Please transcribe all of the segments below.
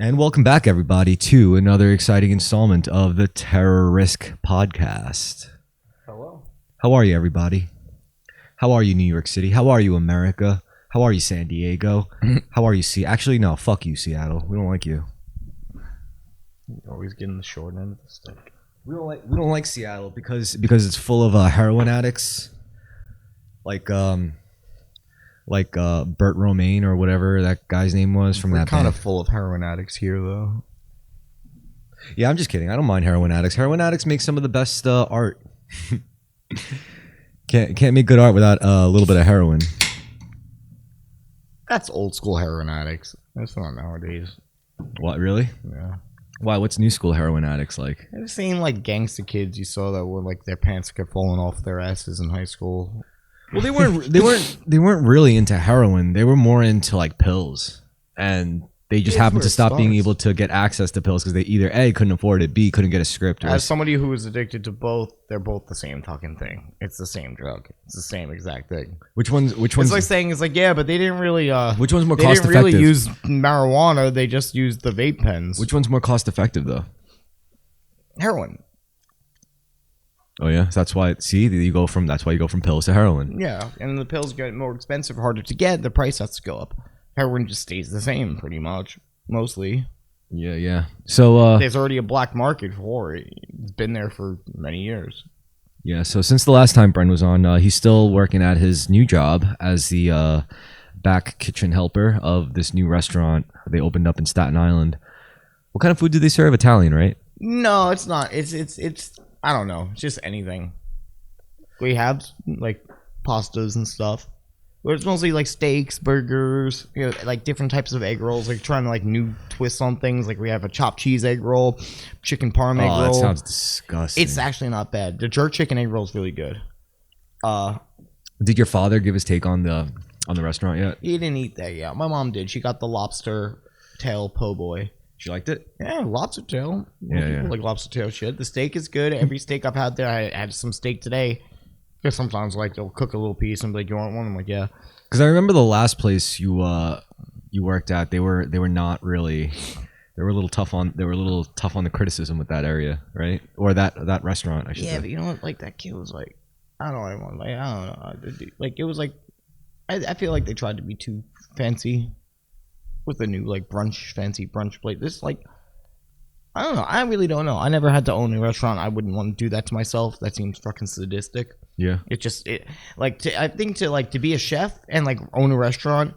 And welcome back, everybody, to another exciting installment of the Terrorisk podcast. Hello. How are you, everybody? How are you, New York City? How are you, America? How are you, San Diego? How are you, Seattle? Actually, no, fuck you, Seattle. We don't like you. You're always getting the short end of the stick. We don't like Seattle because it's full of heroin addicts, like Burt Romaine or whatever that guy's name was from that kind band. of full of heroin addicts here, though. Yeah, I'm just kidding. I don't mind heroin addicts. Heroin addicts make some of the best art. Can't make good art without a little bit of heroin. That's old school heroin addicts. That's not nowadays. What, really? Yeah. Why? What's new school heroin addicts like? I've seen like gangster kids you saw that were like their pants kept falling off their asses in high school. Well, they weren't really into heroin. They were more into like pills, and they just happened to stop being able to get access to pills because they either A, couldn't afford it, B, couldn't get a script. As somebody who was addicted to both, they're both the same fucking thing. It's the same drug. It's the same exact thing. Which one's? It's like saying yeah, but they didn't really. Which one's more they cost didn't effective? really use marijuana. They just used the vape pens. Which one's more cost effective though? Heroin. Oh yeah, so that's why. See, that's why you go from pills to heroin. Yeah, and the pills get more expensive, harder to get. The price has to go up. Heroin just stays the same, pretty much, mostly. Yeah. So there's already a black market for it. It's been there for many years. Yeah. So since the last time Bren was on, he's still working at his new job as the back kitchen helper of this new restaurant they opened up in Staten Island. What kind of food do they serve? Italian, right? No, it's not. It's. I don't know. It's just anything. We have like pastas and stuff, but it's mostly like steaks, burgers, like different types of egg rolls. Like trying to like new twists on things. Like we have a chopped cheese egg roll, chicken parm egg roll. Oh, that sounds disgusting. It's actually not bad. The jerk chicken egg roll is really good. Did your father give his take on the restaurant yet? He didn't eat that yet. My mom did. She got the lobster tail po' boy. She liked it? Yeah, lobster tail. Yeah. Like lobster tail shit. The steak is good. Every steak I've had there, I had some steak today. Because sometimes like they'll cook a little piece and be like, "You want one?" I'm like, "Yeah." Because I remember the last place you worked at, they were not really. They were a little tough on the criticism with that area, right? Or that restaurant, I should say. Yeah, but you know what? Like that kid was like, I don't know. Like it was like, I feel like they tried to be too fancy with the new like fancy brunch plate. This like, I don't know. I really don't know. I never had to own a restaurant. I wouldn't want to do that to myself. That seems fucking sadistic. Yeah. I think to be a chef and like own a restaurant,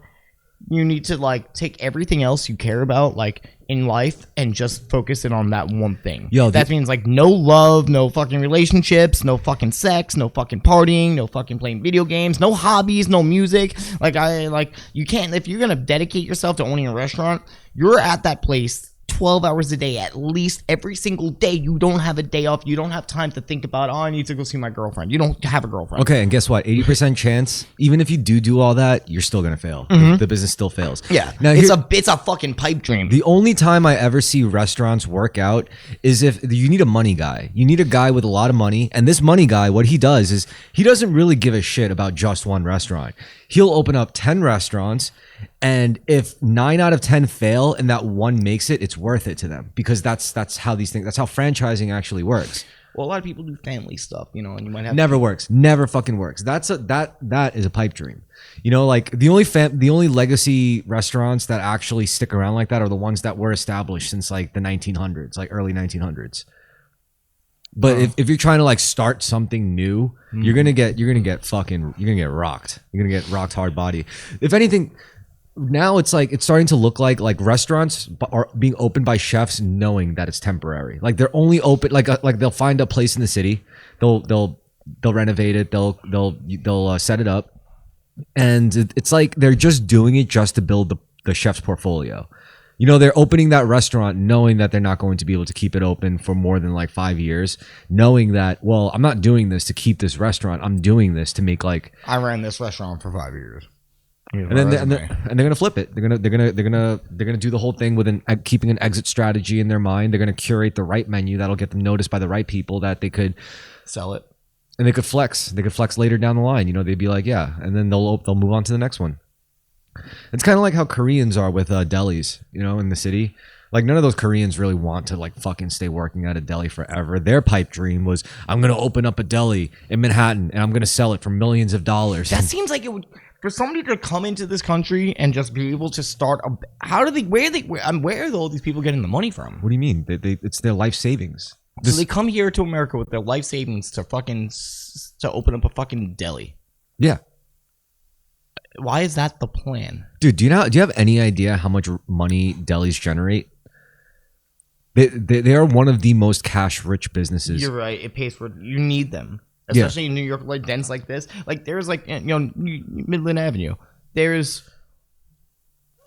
you need to like take everything else you care about like in life and just focus it on that one thing. That means like no love, no fucking relationships, no fucking sex, no fucking partying, no fucking playing video games, no hobbies, no music. You can't, if you're gonna dedicate yourself to owning a restaurant, you're at that place 12 hours a day at least every single day. You don't have a day off. You don't have time to think about, I need to go see my girlfriend. You don't have a girlfriend. Okay, and guess what? 80% chance, even if you do all that, you're still gonna fail. Mm-hmm. The business still fails. Yeah. Now, it's a fucking pipe dream. The only time I ever see restaurants work out is if you need a money guy. You need a guy with a lot of money, and this money guy, what he does is he doesn't really give a shit about just one restaurant. He'll open up 10 restaurants, and if 9 out of 10 fail and that one makes it, it's worth it to them, because that's how franchising actually works. Well, a lot of people do family stuff, and you might have never fucking works. That is a pipe dream. Like the only legacy restaurants that actually stick around like that are the ones that were established since like the 1900s, like early 1900s. But if you're trying to like start something new, you're gonna get rocked. You're gonna get rocked hard body. If anything, now it's starting to look like restaurants are being opened by chefs knowing that it's temporary. Like they're only open like they'll find a place in the city, they'll renovate it, they'll set it up, and it's like they're just doing it just to build the chef's portfolio. They're opening that restaurant knowing that they're not going to be able to keep it open for more than like 5 years, knowing that, well, I'm not doing this to keep this restaurant. I'm doing this to make like I ran this restaurant for 5 years. And then they're gonna flip it. They're gonna do the whole thing with keeping an exit strategy in their mind. They're gonna curate the right menu that'll get them noticed by the right people that they could sell it, and they could flex. They could flex later down the line. They'd be like, yeah, and then they'll move on to the next one. It's kind of like how Koreans are with delis, in the city. Like none of those Koreans really want to like fucking stay working at a deli forever. Their pipe dream was, I'm gonna open up a deli in Manhattan and I'm gonna sell it for millions of dollars. That seems like it would. For somebody to come into this country and just be able to start where are all these people getting the money from? What do you mean? It's their life savings. So they come here to America with their life savings to open up a fucking deli. Yeah. Why is that the plan? Dude, do you have any idea how much money delis generate? They are one of the most cash rich businesses. You're right. It pays for, you need them. Especially in New York, like dense like this. Like there's like, Midland Avenue. There's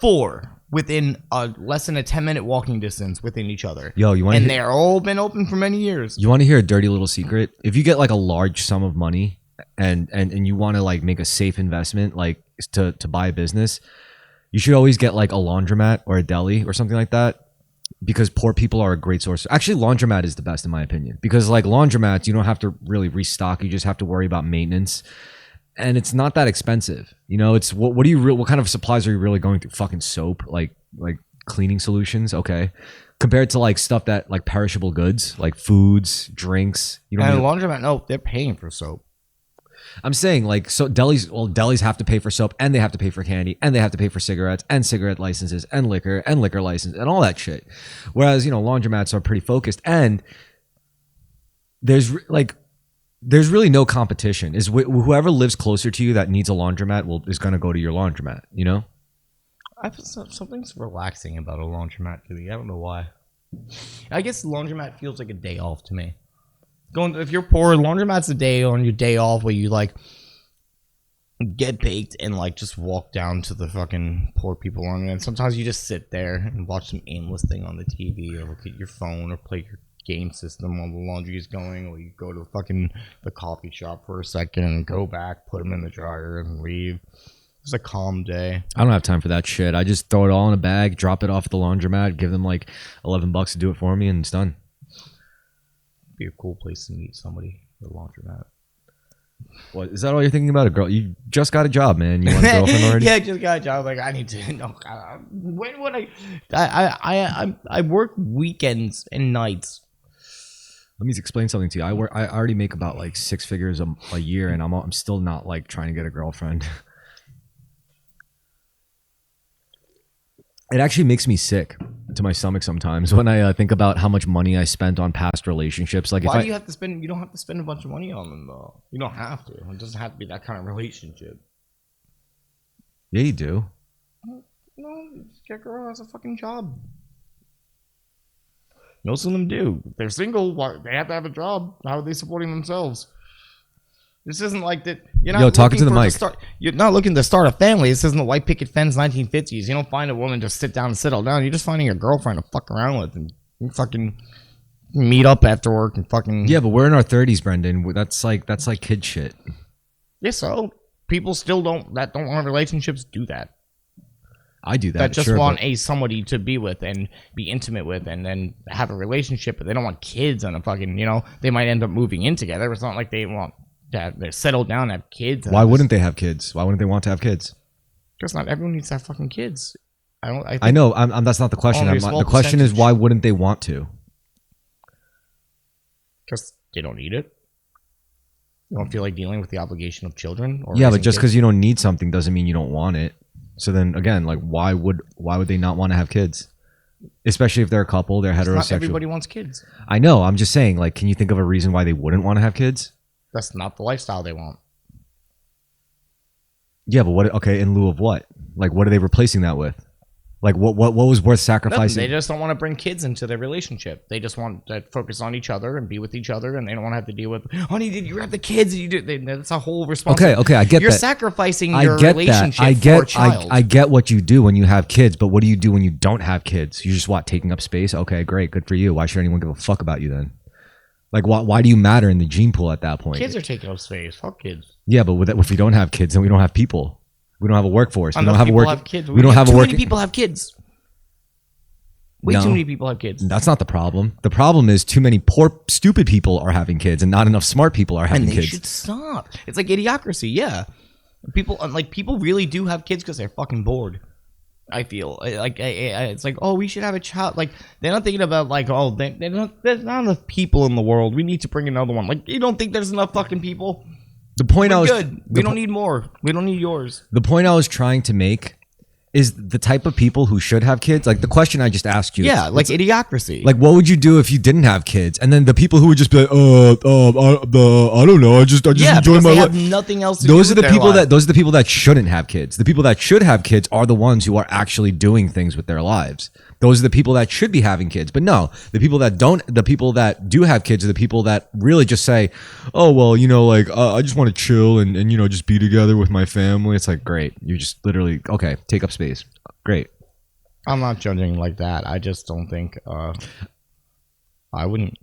4 within less than a 10-minute walking distance within each other. Yo, and they're all been open for many years. You want to hear a dirty little secret? If you get like a large sum of money and you want to like make a safe investment, like to buy a business, you should always get like a laundromat or a deli or something like that. Because poor people are a great source. Actually, laundromat is the best in my opinion. Because like laundromats, you don't have to really restock. You just have to worry about maintenance, and it's not that expensive. It's what kind of supplies are you really going through? Fucking soap, like cleaning solutions. Okay, compared to like stuff that like perishable goods, like foods, drinks. And a laundromat, no, they're paying for soap. I'm saying like, so delis have to pay for soap and they have to pay for candy and they have to pay for cigarettes and cigarette licenses and liquor license and all that shit. Whereas, laundromats are pretty focused, and there's really no competition. Is whoever lives closer to you that needs a laundromat is going to go to your laundromat, Something's relaxing about a laundromat to me. I don't know why. I guess laundromat feels like a day off to me. If you're poor, laundromat's a day on your day off where you like get baked and like just walk down to the fucking poor people laundry. And sometimes you just sit there and watch some aimless thing on the TV, or look at your phone, or play your game system while the laundry is going, or you go to the coffee shop for a second and go back, put them in the dryer, and leave. It's a calm day. I don't have time for that shit. I just throw it all in a bag, drop it off at the laundromat, give them like $11 to do it for me, and it's done. Be a cool place to meet somebody, the laundromat. What is that? All you're thinking about? A girl? You just got a job, man. You want a girlfriend already? Yeah, I just got a job. Like I need to know. When would I work weekends and nights. Let me explain something to you. I already make about like 6 figures a year, and I'm still not like trying to get a girlfriend. It actually makes me sick to my stomach sometimes when I think about how much money I spent on past relationships. Like, why do you have to spend? You don't have to spend a bunch of money on them, though. You don't have to. It doesn't have to be that kind of relationship. Yeah, you do. No, get a girl who has a fucking job. Most of them do. If they're single, they have to have a job. How are they supporting themselves? This isn't like that. You're not talking to the mic. You're not looking to start a family. This isn't the white picket fence 1950s. You don't find a woman just sit down and settle down. You're just finding a girlfriend to fuck around with, and you fucking meet up after work and fucking. Yeah, but we're in our 30s, Brendan. That's like kid shit. Yeah, so people still don't want relationships do that. I do that. That just want somebody to be with and be intimate with, and then have a relationship, but they don't want kids and a fucking. They might end up moving in together. It's not like they want. They're settled down, have kids. Why wouldn't they have kids? Why wouldn't they want to have kids? Because not everyone needs to have fucking kids. I know. That's not the question. The question is, why wouldn't they want to? Because they don't need it. You don't feel like dealing with the obligation of children. Yeah, but just because you don't need something doesn't mean you don't want it. So then again, like, why would they not want to have kids? Especially if they're a couple, they're heterosexual. Not everybody wants kids. I know. I'm just saying, like, can you think of a reason why they wouldn't want to have kids? That's not the lifestyle they want. Yeah, but what? Okay, in lieu of what? Like, what are they replacing that with? Like, what was worth sacrificing? Nothing. They just don't want to bring kids into their relationship. They just want to focus on each other and be with each other, and they don't want to have to deal with, honey, did you have the kids? That's a whole responsibility. Okay, I get You're that. sacrificing your relationship for a child. I get what you do when you have kids, but what do you do when you don't have kids? You just taking up space? Okay, great, good for you. Why should anyone give a fuck about you then? Like, why do you matter in the gene pool at that point? Kids are taking up space. Fuck kids. Yeah, but if we don't have kids, then we don't have people. We don't have a workforce. We don't have a work. Have kids. We don't have a work. Too many people have kids. Way too many people have kids. That's not the problem. The problem is too many poor, stupid people are having kids, and not enough smart people are having kids. And they should stop. It's like idiocracy. Yeah, people really do have kids because they're fucking bored. I feel like it's like, oh, we should have a child. Like they're not thinking about like, oh, there's not enough people in the world. We need to bring another one. Like you don't think there's enough fucking people? The point I was good. We don't need more. We don't need yours. The point I was trying to make is the type of people who should have kids. Like the question I just asked you. Yeah, like idiocracy. Like what would you do if you didn't have kids? And then the people who would just be like, I don't know. I just enjoy my life. Have nothing else to those do are the people that those are the people that shouldn't have kids. The people that should have kids are the ones who are actually doing things with their lives. Those are the people that should be having kids. But no, the people that do have kids are the people that really just say, oh, well, like I just want to chill and just be together with my family. It's like, great. You just literally, okay, take up space. Great. I'm not judging like that. I just don't think I wouldn't.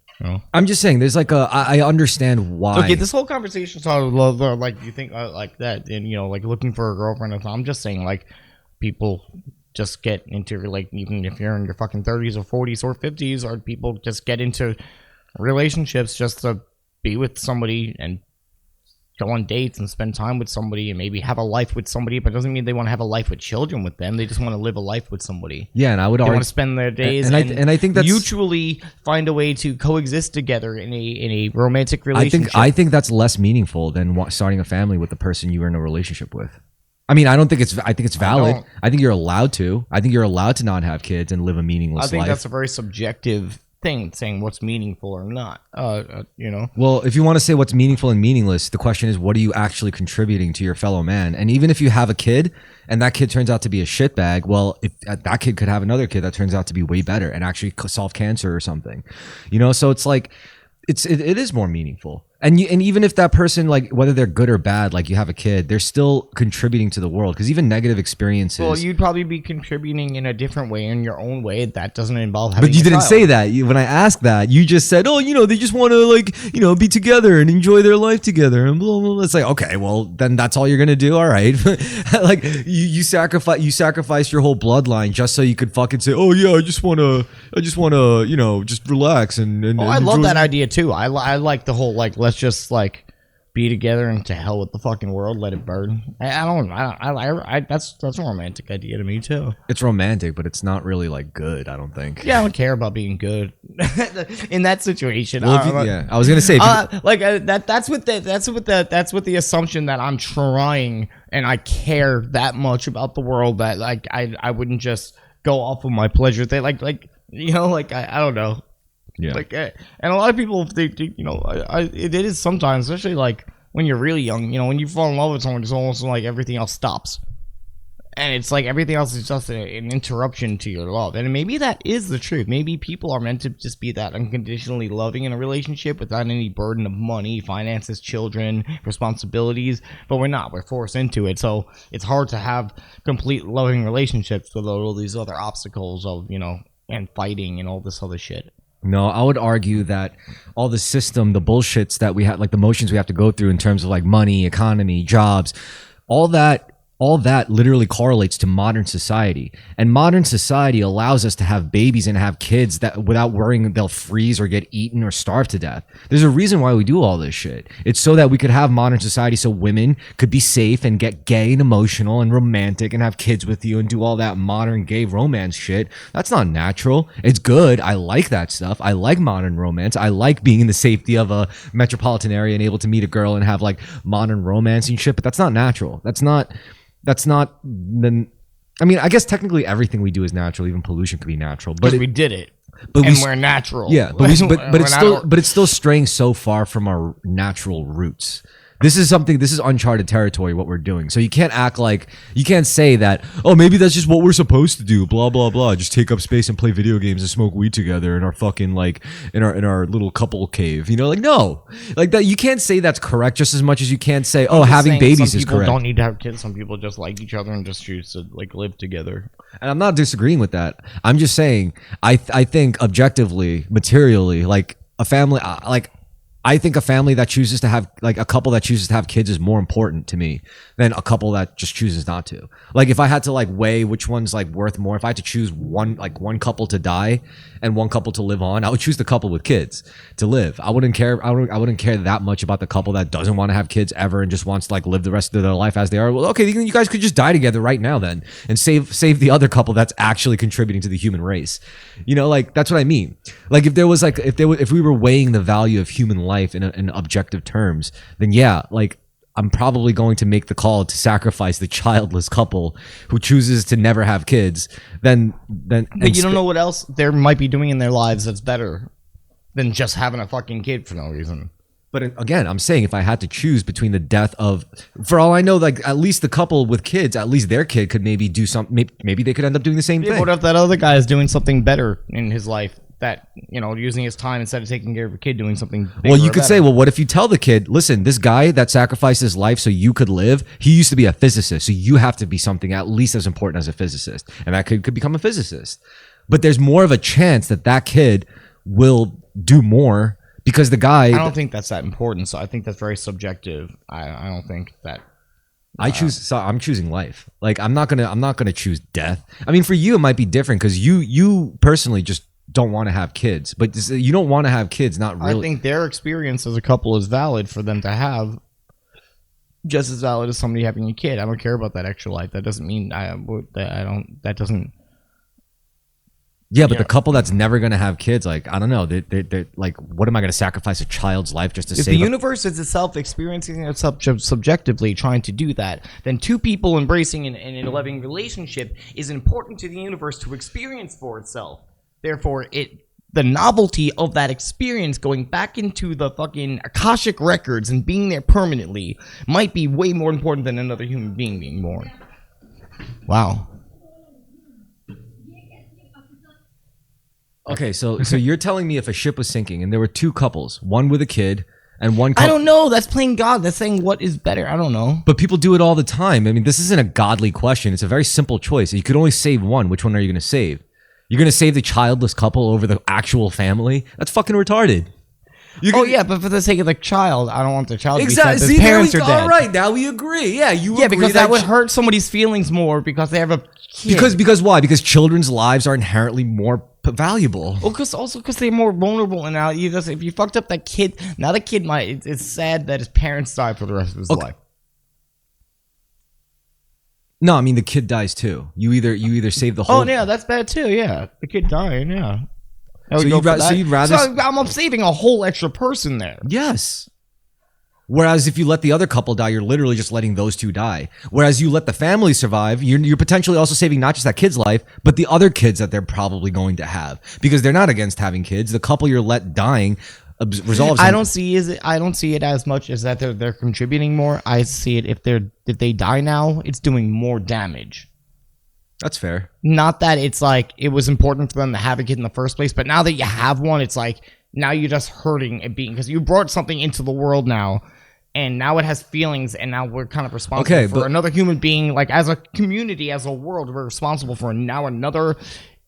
I'm just saying there's like I understand why. Okay, this whole conversation like you think like that and like looking for a girlfriend. I'm just saying like people just get into like even if you're in your fucking 30s or 40s or 50s or people just get into relationships just to be with somebody and go on dates and spend time with somebody and maybe have a life with somebody, but it doesn't mean they want to have a life with children with them. They just want to live a life with somebody. Yeah, and I would they want to spend their days and I think that's mutually find a way to coexist together in a romantic relationship. I think that's less meaningful than starting a family with the person you were in a relationship with. I mean, I think it's valid. I think you're allowed to. I think you're allowed to not have kids and live a meaningless life. I think that's a very subjective thing, saying what's meaningful or not. Well, if you want to say what's meaningful and meaningless, the question is, what are you actually contributing to your fellow man? And even if you have a kid and that kid turns out to be a shitbag, well, if that kid could have another kid that turns out to be way better and actually solve cancer or something, so it's like it is more meaningful. And even if that person, like whether they're good or bad, like you have a kid, they're still contributing to the world, because even negative experiences. Well, you'd probably be contributing in a different way, in your own way. That doesn't involve having. But you didn't say that. When I asked that, you just said, "Oh, they just want to be together and enjoy their life together." And blah, blah, blah. It's like, okay, well, then that's all you're gonna do. All right, like you sacrificed your whole bloodline just so you could fucking say, "Oh yeah, I just wanna, just relax and." I love that idea too. I like the whole like let's just like be together and to hell with the fucking world, let it burn. That's a romantic idea to me too. It's romantic, but it's not really like good, I don't think. Yeah, I don't care about being good in that situation. Well, yeah, I was gonna say that's with the assumption that I'm trying and I care that much about the world that like I wouldn't just go off of my pleasure. They I don't know. Yeah. And a lot of people think, it is sometimes, especially like when you're really young, when you fall in love with someone, it's almost like everything else stops. And it's like everything else is just an interruption to your love. And maybe that is the truth. Maybe people are meant to just be that unconditionally loving in a relationship without any burden of money, finances, children, responsibilities. But we're not. We're forced into it. So it's hard to have complete loving relationships with all these other obstacles of, and fighting and all this other shit. No, I would argue that all the system, the bullshits that we have, like the motions we have to go through in terms of like money, economy, jobs, all that literally correlates to modern society. And modern society allows us to have babies and have kids that without worrying they'll freeze or get eaten or starve to death. There's a reason why we do all this shit. It's so that we could have modern society so women could be safe and get gay and emotional and romantic and have kids with you and do all that modern gay romance shit. That's not natural. It's good. I like that stuff. I like modern romance. I like being in the safety of a metropolitan area and able to meet a girl and have like modern romance and shit, but that's not natural. That's not the. I mean, I guess technically everything we do is natural. Even pollution could be natural, but we did it. But we're natural. Yeah, but it's still straying so far from our natural roots. This is uncharted territory, what we're doing. So you can't say that, oh, maybe that's just what we're supposed to do, blah, blah, blah. Just take up space and play video games and smoke weed together in our fucking, like, in our little couple cave. No. Like that, you can't say that's correct just as much as you can't say, oh, having babies is correct. Some people don't need to have kids. Some people just like each other and just choose to, like, live together. And I'm not disagreeing with that. I'm just saying, I think objectively, materially, like, a family, like, I think a family that chooses to have, like, a couple that chooses to have kids is more important to me than a couple that just chooses not to. Like, if I had to like weigh which one's like worth more, if I had to choose one couple to die and one couple to live on, I would choose the couple with kids to live. I wouldn't care. I wouldn't care that much about the couple that doesn't want to have kids ever and just wants to like live the rest of their life as they are. Well, okay, you guys could just die together right now then and save the other couple that's actually contributing to the human race. You know, like, that's what I mean. Like, if we were weighing the value of human life in objective terms, then yeah, like, I'm probably going to make the call to sacrifice the childless couple who chooses to never have kids. But you don't know what else they might be doing in their lives that's better than just having a fucking kid for no reason. But again, I'm saying if I had to choose between the death of, for all I know, like, at least the couple with kids, at least their kid could maybe do something. Maybe they could end up doing the same thing. What if that other guy is doing something better in his life? That, you know, using his time instead of taking care of a kid, doing something bigger. Well, you could say, well, what if you tell the kid, listen, this guy that sacrificed his life so you could live, he used to be a physicist, so you have to be something at least as important as a physicist, and that kid could become a physicist. But there's more of a chance that kid will do more because the guy. I don't think that's that important, so I think that's very subjective. I don't think that. I'm choosing life. Like, I'm not gonna choose death. I mean, for you it might be different because you personally just don't want to have kids, but you don't want to have kids. Not really. I think their experience as a couple is valid for them to have, just as valid as somebody having a kid. I don't care about that extra life. That doesn't mean that doesn't. Yeah, but the couple that's never going to have kids, like, I don't know, they're like, what am I going to sacrifice a child's life just to save? If the universe is itself experiencing itself subjectively trying to do that, then two people embracing in a loving relationship is important to the universe to experience for itself. Therefore, the novelty of that experience going back into the fucking Akashic records and being there permanently might be way more important than another human being being born. Wow. Okay, so you're telling me if a ship was sinking and there were two couples, one with a kid and one couple. I don't know. That's playing God. That's saying what is better. I don't know. But people do it all the time. I mean, this isn't a godly question. It's a very simple choice. You could only save one. Which one are you going to save? You're going to save the childless couple over the actual family? That's fucking retarded. Yeah, but for the sake of the child, I don't want the child to be sad. His parents are dead. All right, now we agree. Yeah, you agree because that would hurt somebody's feelings more because they have a kid. Because why? Because children's lives are inherently more valuable. Well, because they're more vulnerable, and now if you fucked up that kid, now the kid it's sad that his parents die for the rest of his life. No, I mean the kid dies too. You either save the whole. Oh yeah, that's bad too. Yeah, the kid dying. Yeah. So you'd rather. So I'm saving a whole extra person there. Yes. Whereas if you let the other couple die, you're literally just letting those two die. Whereas you let the family survive, you're potentially also saving not just that kid's life, but the other kids that they're probably going to have because they're not against having kids. The couple you're let dying resolves. I don't see it as much as that they're contributing more. I see it if they die now, it's doing more damage. That's fair. Not that it's like it was important for them to have a kid in the first place, but now that you have one, it's like now you're just hurting it being because you brought something into the world now, and now it has feelings, and now we're kind of responsible for another human being. Like as a community, as a world, we're responsible for now another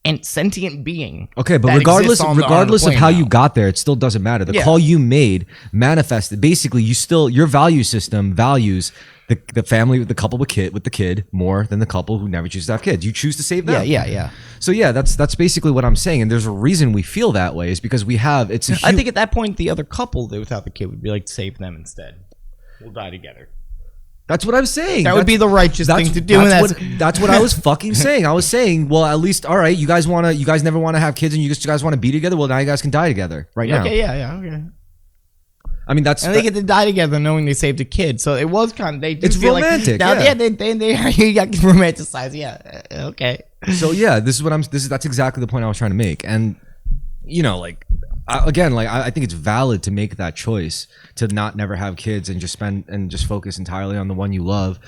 and sentient being. Okay, but regardless of how you got there, it still doesn't matter. The call you made manifested. Basically, your value system values the family, the couple with the kid more than the couple who never choose to have kids. You choose to save them. Yeah. So yeah, that's basically what I'm saying. And there's a reason we feel that way is because we have. I think at that point, the other couple without the kid would be like, save them instead. We'll die together. That's what I'm saying. That would be the righteous thing to do. That's what I was fucking saying. I was saying, well, at least, all right, you guys never want to have kids and you guys want to be together. Well, now you guys can die together now. Okay, yeah, okay. I mean, they get to die together knowing they saved a kid. So it was kind of, it's romantic. They got romanticized. Yeah. Okay. So yeah, that's exactly the point I was trying to make. And you know, like, I think it's valid to make that choice to never have kids and just focus entirely on the one you love.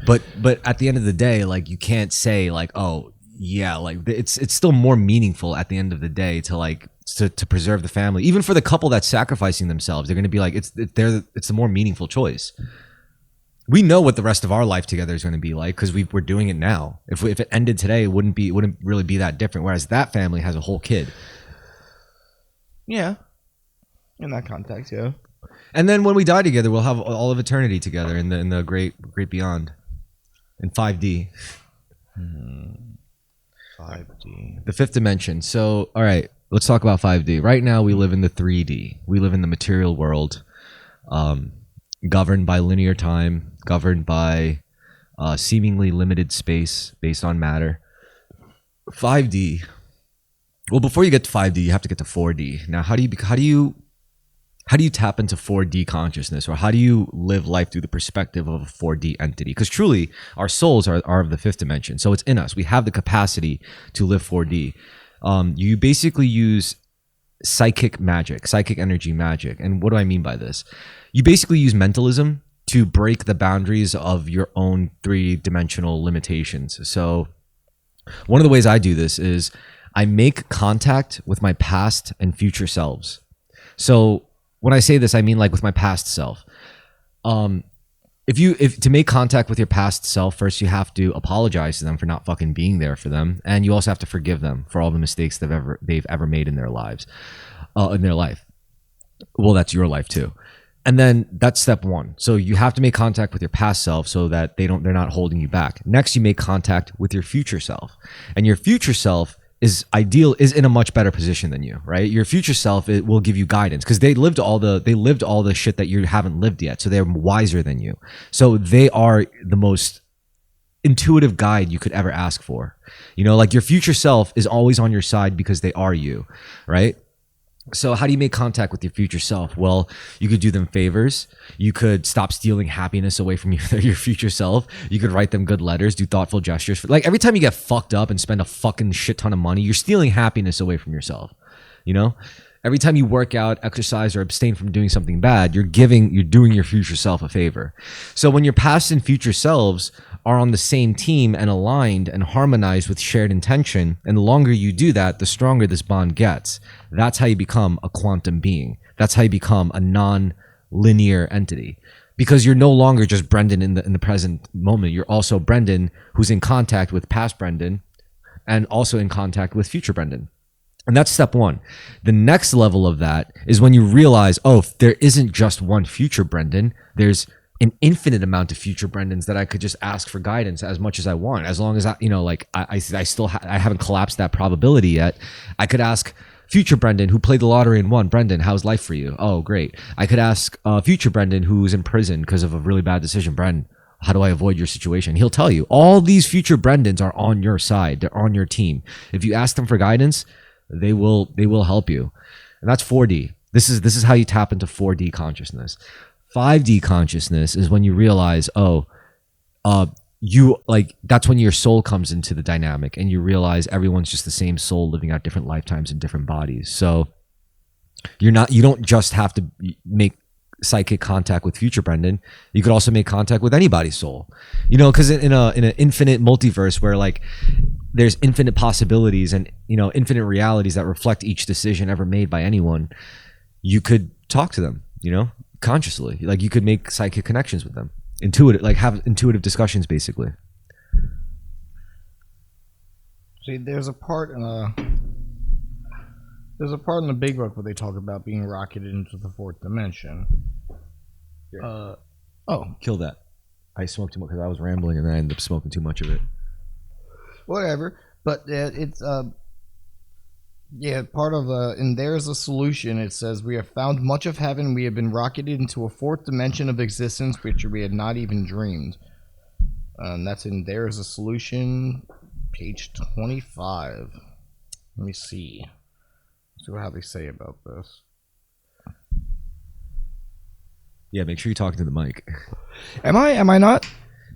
But at the end of the day, like, you can't say like, oh yeah, like it's still more meaningful at the end of the day to preserve the family. Even for the couple that's sacrificing themselves, they're going to be like, it's the more meaningful choice. We know what the rest of our life together is going to be like because we're doing it now. If it ended today, it wouldn't really be that different. Whereas that family has a whole kid. Yeah. In that context, yeah. And then when we die together, we'll have all of eternity together in the great beyond, in 5D. 5D. The fifth dimension. So, all right, let's talk about 5D. Right now, we live in the 3D. We live in the material world, governed by linear time, governed by seemingly limited space based on matter. 5D. Well, before you get to 5D, you have to get to 4D. Now, how do you tap into 4D consciousness, or how do you live life through the perspective of a 4D entity? Because truly, our souls are of the fifth dimension. So it's in us. We have the capacity to live 4D. You basically use psychic magic, psychic energy magic. And what do I mean by this? You basically use mentalism to break the boundaries of your own three-dimensional limitations. So one of the ways I do this is I make contact with my past and future selves. So when I say this, I mean like with my past self. If to make contact with your past self, first you have to apologize to them for not fucking being there for them, and you also have to forgive them for all the mistakes they've ever made in their lives, in their life. Well, that's your life too. And then that's step one. So you have to make contact with your past self so that they're not holding you back. Next, you make contact with your future self, and your future self is in a much better position than you, right? Your future self, it will give you guidance because they lived all the shit that you haven't lived yet. So they're wiser than you. So they are the most intuitive guide you could ever ask for. You know, like your future self is always on your side because they are you, right? So how do you make contact with your future self? Well, you could do them favors. You could stop stealing happiness away from your future self. You could write them good letters, do thoughtful gestures. Like every time you get fucked up and spend a fucking shit ton of money, you're stealing happiness away from yourself. You know? Every time you work out, exercise, or abstain from doing something bad, you're doing your future self a favor. So when your past and future selves are on the same team and aligned and harmonized with shared intention, and the longer you do that, the stronger this bond gets. That's how you become a quantum being. That's how you become a non-linear entity. Because you're no longer just Brendan in the present moment. You're also Brendan who's in contact with past Brendan and also in contact with future Brendan. And that's step one. The next level of that is when you realize, oh, there isn't just one future Brendan. There's an infinite amount of future Brendans that I could just ask for guidance as much as I want. As long as I haven't collapsed that probability yet. I could ask future Brendan who played the lottery and won. Brendan, how's life for you? Oh, great. I could ask future Brendan who's in prison because of a really bad decision. Bren, how do I avoid your situation? He'll tell you. All these future Brendans are on your side. They're on your team. If you ask them for guidance, they will help you. And that's 4D. This is how you tap into 4D consciousness. 5D consciousness is when you realize, that's when your soul comes into the dynamic and you realize everyone's just the same soul living out different lifetimes in different bodies. So you don't just have to make psychic contact with future Brendan. You could also make contact with anybody's soul. You know, because in an infinite multiverse where like there's infinite possibilities and, you know, infinite realities that reflect each decision ever made by anyone, you could talk to them, you know, consciously. Like you could make psychic connections with them, have intuitive discussions basically. See, there's a part in the big book where they talk about being rocketed into the fourth dimension. Kill that. I smoked too much because I was rambling and then I ended up smoking too much of it. Whatever, but it's part of and there's a solution. It says we have found much of heaven. We have been rocketed into a fourth dimension of existence which we had not even dreamed. And that's in There's a Solution, page 25. Let me see how they say about this. Yeah, make sure you talk to the mic. Am I not?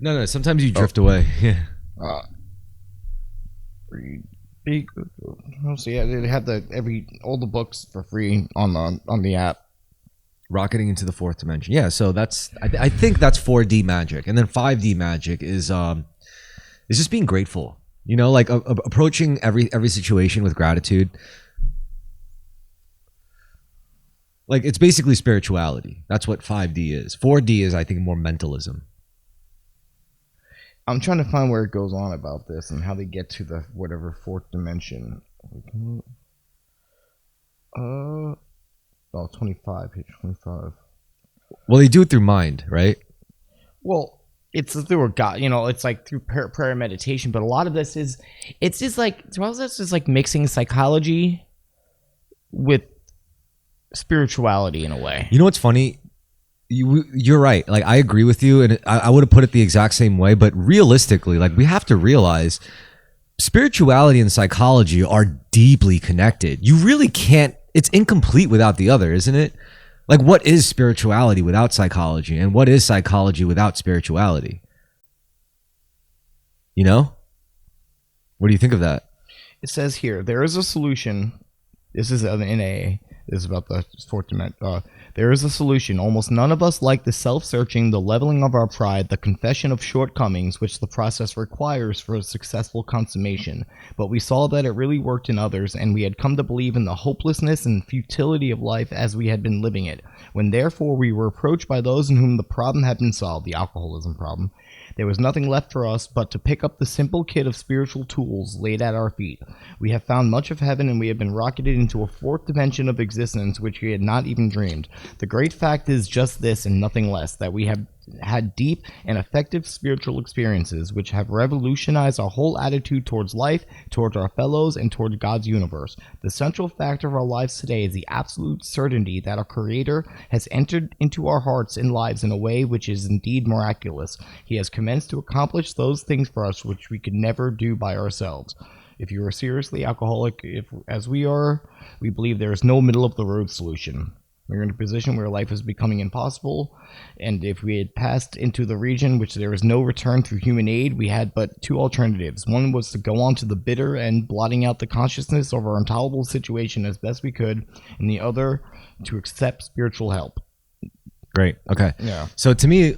No. Sometimes you drift away. Yeah. So yeah, they had all the books for free on the app. Rocketing into the fourth dimension. Yeah, so I think that's 4D magic, and then 5D magic is just being grateful. You know, like approaching every situation with gratitude. Like it's basically spirituality. That's what 5D is. 4D is, I think, more mentalism. I'm trying to find where it goes on about this and how they get to the whatever fourth dimension. 25. 25, page 25. Well, they do it through mind, right? Well, it's through a God, it's like through prayer and meditation, but a lot of this is, it's just like, a lot of this is like mixing psychology with spirituality in a way. You know what's funny? You're right. Like, I agree with you, and I would have put it the exact same way, but realistically, like, we have to realize spirituality and psychology are deeply connected. You really can't, it's incomplete without the other, isn't it? Like, what is spirituality without psychology, and what is psychology without spirituality? You know? What do you think of that? It says here, there is a solution. This is an NAA. This is about the fourth dimension. There is a solution. Almost none of us like the self-searching, the leveling of our pride, the confession of shortcomings, which the process requires for a successful consummation. But we saw that it really worked in others, and we had come to believe in the hopelessness and futility of life as we had been living it. When therefore we were approached by those in whom the problem had been solved, the alcoholism problem, there was nothing left for us but to pick up the simple kit of spiritual tools laid at our feet. We have found much of heaven, and we have been rocketed into a fourth dimension of existence which we had not even dreamed. The great fact is just this and nothing less, that we have had deep and effective spiritual experiences which have revolutionized our whole attitude towards life, towards our fellows, and towards God's universe. The central factor of our lives today is the absolute certainty that our Creator has entered into our hearts and lives in a way which is indeed miraculous. He has commenced to accomplish those things for us which we could never do by ourselves. If you are seriously alcoholic, as we are, we believe there is no middle of the road solution. We are in a position where life is becoming impossible, and if we had passed into the region which there is no return through human aid, we had but two alternatives. One was to go on to the bitter end, blotting out the consciousness of our intolerable situation as best we could, and the other to accept spiritual help. Great. Okay. Yeah. So to me,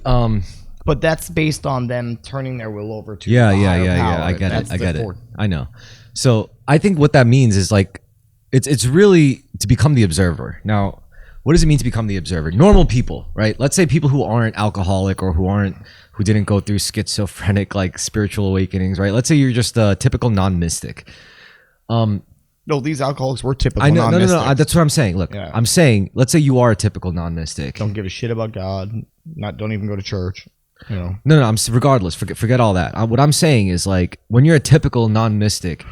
but that's based on them turning their will over to yeah. power. I get it. I know. So I think what that means is like, it's really to become the observer. Now, what does it mean to become the observer? Normal people, right? Let's say people who aren't alcoholic or who didn't go through schizophrenic like spiritual awakenings, right? Let's say you're just a typical non-mystic. No, these alcoholics were typical I know, non-mystics. no. That's what I'm saying. Look, Yeah. I'm saying, let's say you are a typical non-mystic. Don't give a shit about God. Don't even go to church. You know. No. Regardless, forget all that. What I'm saying is like when you're a typical non-mystic,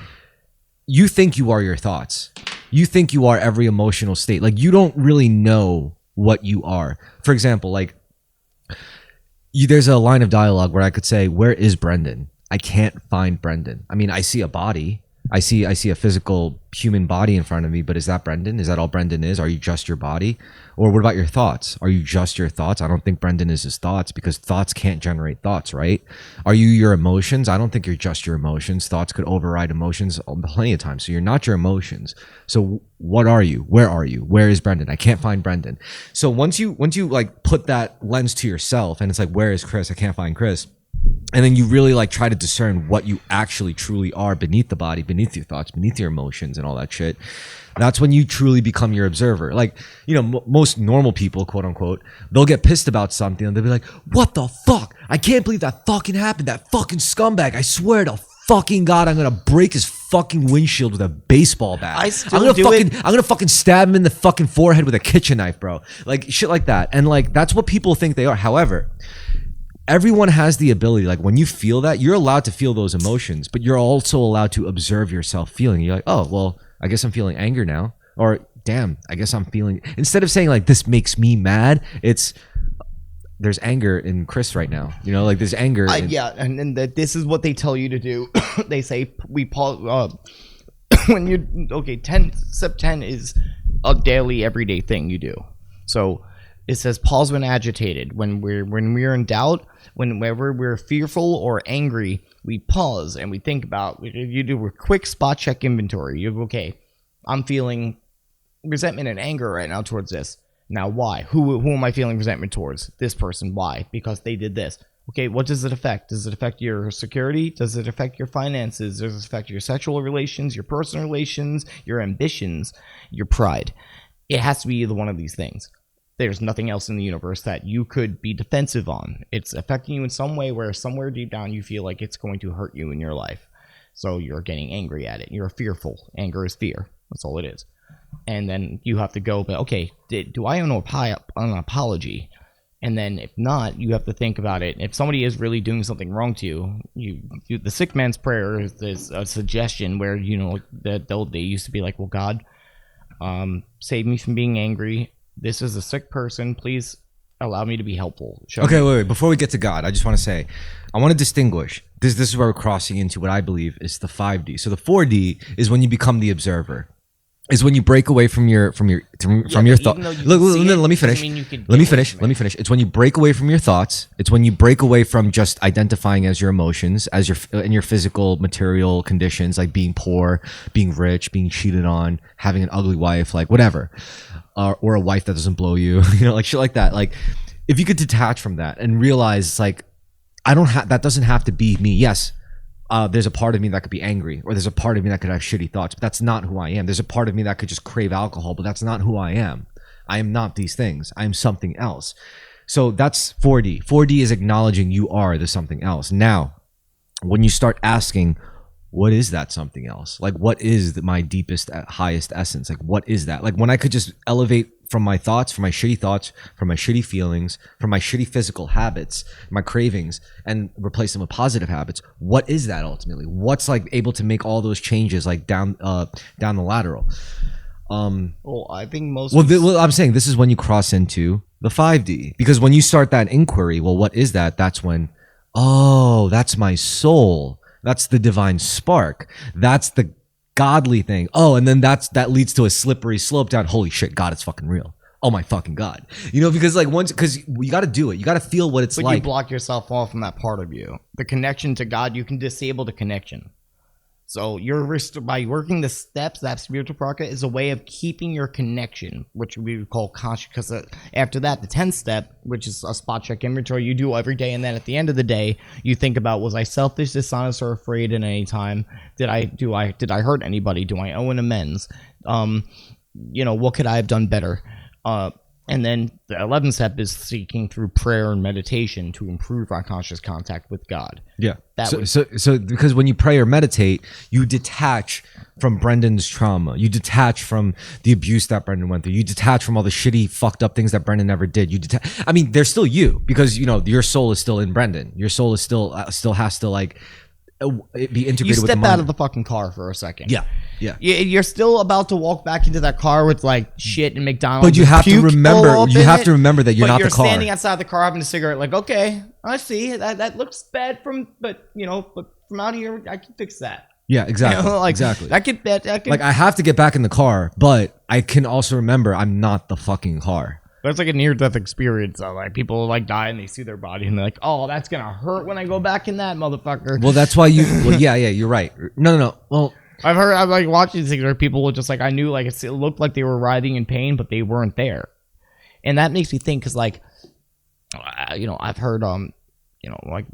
you think you are your thoughts. You think you are every emotional state. Like you don't really know what you are. For example, like there's a line of dialogue where I could say, "Where is Brendan? I can't find Brendan. I mean, I see a body. I see a physical human body in front of me, but is that Brendan? Is that all Brendan is? Are you just your body? Or what about your thoughts? Are you just your thoughts? I don't think Brendan is his thoughts because thoughts can't generate thoughts, right? Are you your emotions? I don't think you're just your emotions. Thoughts could override emotions plenty of times. So you're not your emotions. So what are you? Where are you? Where is Brendan? I can't find Brendan. So once you like put that lens to yourself and it's like, where is Chris? I can't find Chris. And then you really like try to discern what you actually truly are beneath the body, beneath your thoughts, beneath your emotions and all that shit. That's when you truly become your observer. Like, you know, most normal people, quote unquote, they'll get pissed about something and they'll be like, what the fuck? I can't believe that fucking happened. That fucking scumbag. I swear to fucking God, I'm going to break his fucking windshield with a baseball bat. I'm gonna fucking stab him in the fucking forehead with a kitchen knife, bro. Like shit like that. And like, that's what people think they are. However, everyone has the ability, like when you feel that, you're allowed to feel those emotions, but you're also allowed to observe yourself feeling. You're like, oh, well, I guess I'm feeling anger now. Or damn, I guess I'm feeling, instead of saying like, this makes me mad, it's, there's anger in Chris right now. You know, like there's anger. Yeah, and then this is what they tell you to do. They say, we pause, when you, okay, 10, step 10 is a daily, everyday thing you do. So it says pause when agitated. When we're in doubt, whenever we're fearful or angry, we pause and we think about, you do a quick spot check inventory. You go, okay, I'm feeling resentment and anger right now towards this. Now, why? Who am I feeling resentment towards? This person. Why? Because they did this. Okay, what does it affect? Does it affect your security? Does it affect your finances? Does it affect your sexual relations, your personal relations, your ambitions, your pride? It has to be either one of these things. There's nothing else in the universe that you could be defensive on. It's affecting you in some way where somewhere deep down you feel like it's going to hurt you in your life. So you're getting angry at it. You're fearful. Anger is fear. That's all it is. and then you have to go, but okay, do I owe an apology? And then if not, you have to think about it. If somebody is really doing something wrong to you, the sick man's prayer is a suggestion where, you know, that they used to be like, well, God, save me from being angry. This is a sick person. Please allow me to be helpful. Wait. Before we get to God, I just want to say, I want to distinguish. This is where we're crossing into what I believe is the 5D. So the 4D is when you become the observer. Is when you break away from your thought. Look, let me finish. Let me finish. It's when you break away from your thoughts. It's when you break away from just identifying as your emotions, as your physical material conditions, like being poor, being rich, being cheated on, having an ugly wife, like whatever, or a wife that doesn't blow you, you know, like shit like that. Like if you could detach from that and realize, it's like, that doesn't have to be me. Yes. There's a part of me that could be angry, or there's a part of me that could have shitty thoughts, but that's not who I am. There's a part of me that could just crave alcohol, but that's not who I am. I am not these things. I am something else. So that's 4D. 4D is acknowledging you are the something else. Now, when you start asking, what is that something else? Like, what is my deepest, highest essence? Like, what is that? Like, when I could just elevate from my thoughts, from my shitty feelings, from my shitty physical habits, my cravings, and replace them with positive habits. What is that ultimately? What's like able to make all those changes like down the lateral? Well, I think most. Well, I'm saying this is when you cross into the 5D, because when you start that inquiry, well, what is that? That's when, oh, that's my soul. That's the divine spark. That's the godly thing. Oh, and then that leads to a slippery slope down. Holy shit, God, it's fucking real. Oh my fucking God. You know, because you got to do it. You got to feel what it's like. But you block yourself off from that part of you. The connection to God, you can disable the connection. So by working the steps, that spiritual practice is a way of keeping your connection, which we would call conscious. Because after that, the 10th step, which is a spot check inventory, you do every day, and then at the end of the day, you think about: was I selfish, dishonest, or afraid at any time? Did I hurt anybody? Do I owe an amends? You know, what could I have done better? And then the 11th step is seeking through prayer and meditation to improve our conscious contact with God. Yeah. So because when you pray or meditate, you detach from Brendan's trauma. You detach from the abuse that Brendan went through. You detach from all the shitty, fucked up things that Brendan never did. I mean, they're still you, because, you know, your soul is still in Brendan. Your soul is still has to like be integrated. You step with the out of the fucking car for a second. Yeah. You're still about to walk back into that car with like shit and McDonald's. But you have to remember. You have to remember that you're not the car. You're standing outside the car having a cigarette. Like, okay, I see that looks bad but from out here, I can fix that. Yeah, exactly. You know, like, exactly. I could. Like, I have to get back in the car, but I can also remember I'm not the fucking car. That's like a near-death experience. So, like, people like die and they see their body and they're like, "Oh, that's gonna hurt when I go back in that motherfucker." Well, that's why you. Well, yeah, you're right. No. Well, I'm like watching these things where people were just like, I knew, like, it looked like they were writhing in pain, but they weren't there, and that makes me think, because, like, I've heard, like,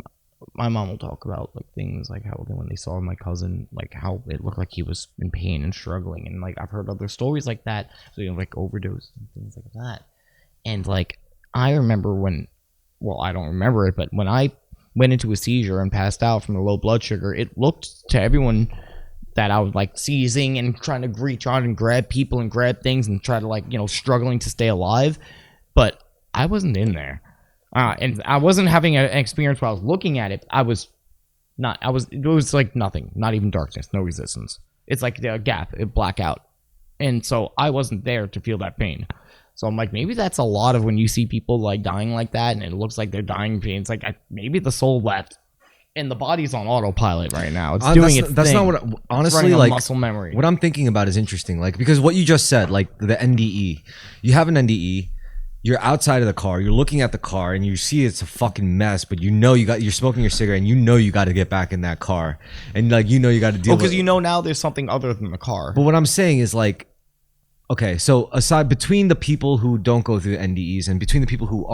my mom will talk about like things like how when they saw my cousin, like how it looked like he was in pain and struggling, and like I've heard other stories like that, so like overdose and things like that. And like I remember I don't remember it, but when I went into a seizure and passed out from the low blood sugar, it looked to everyone that I was like seizing and trying to reach out and grab people and grab things and try to, like, struggling to stay alive, but I wasn't in there. And I wasn't having an experience where I was looking at it. It was like nothing, not even darkness, no resistance. It's like a gap, a blackout. And so I wasn't there to feel that pain. So I'm like, maybe that's a lot of when you see people like dying like that and it looks like they're dying pain. It's like, maybe the soul left and the body's on autopilot right now. It's doing its thing. That's not what, honestly, like muscle memory. What I'm thinking about is interesting. Like, because what you just said, like the NDE, you have an NDE. You're outside of the car, you're looking at the car, and you see it's a fucking mess, but you're smoking your cigarette, and you got to get back in that car. And like, you got to deal with it. Because now there's something other than the car. But what I'm saying is, like, okay, so between the people who don't go through NDEs and between the people who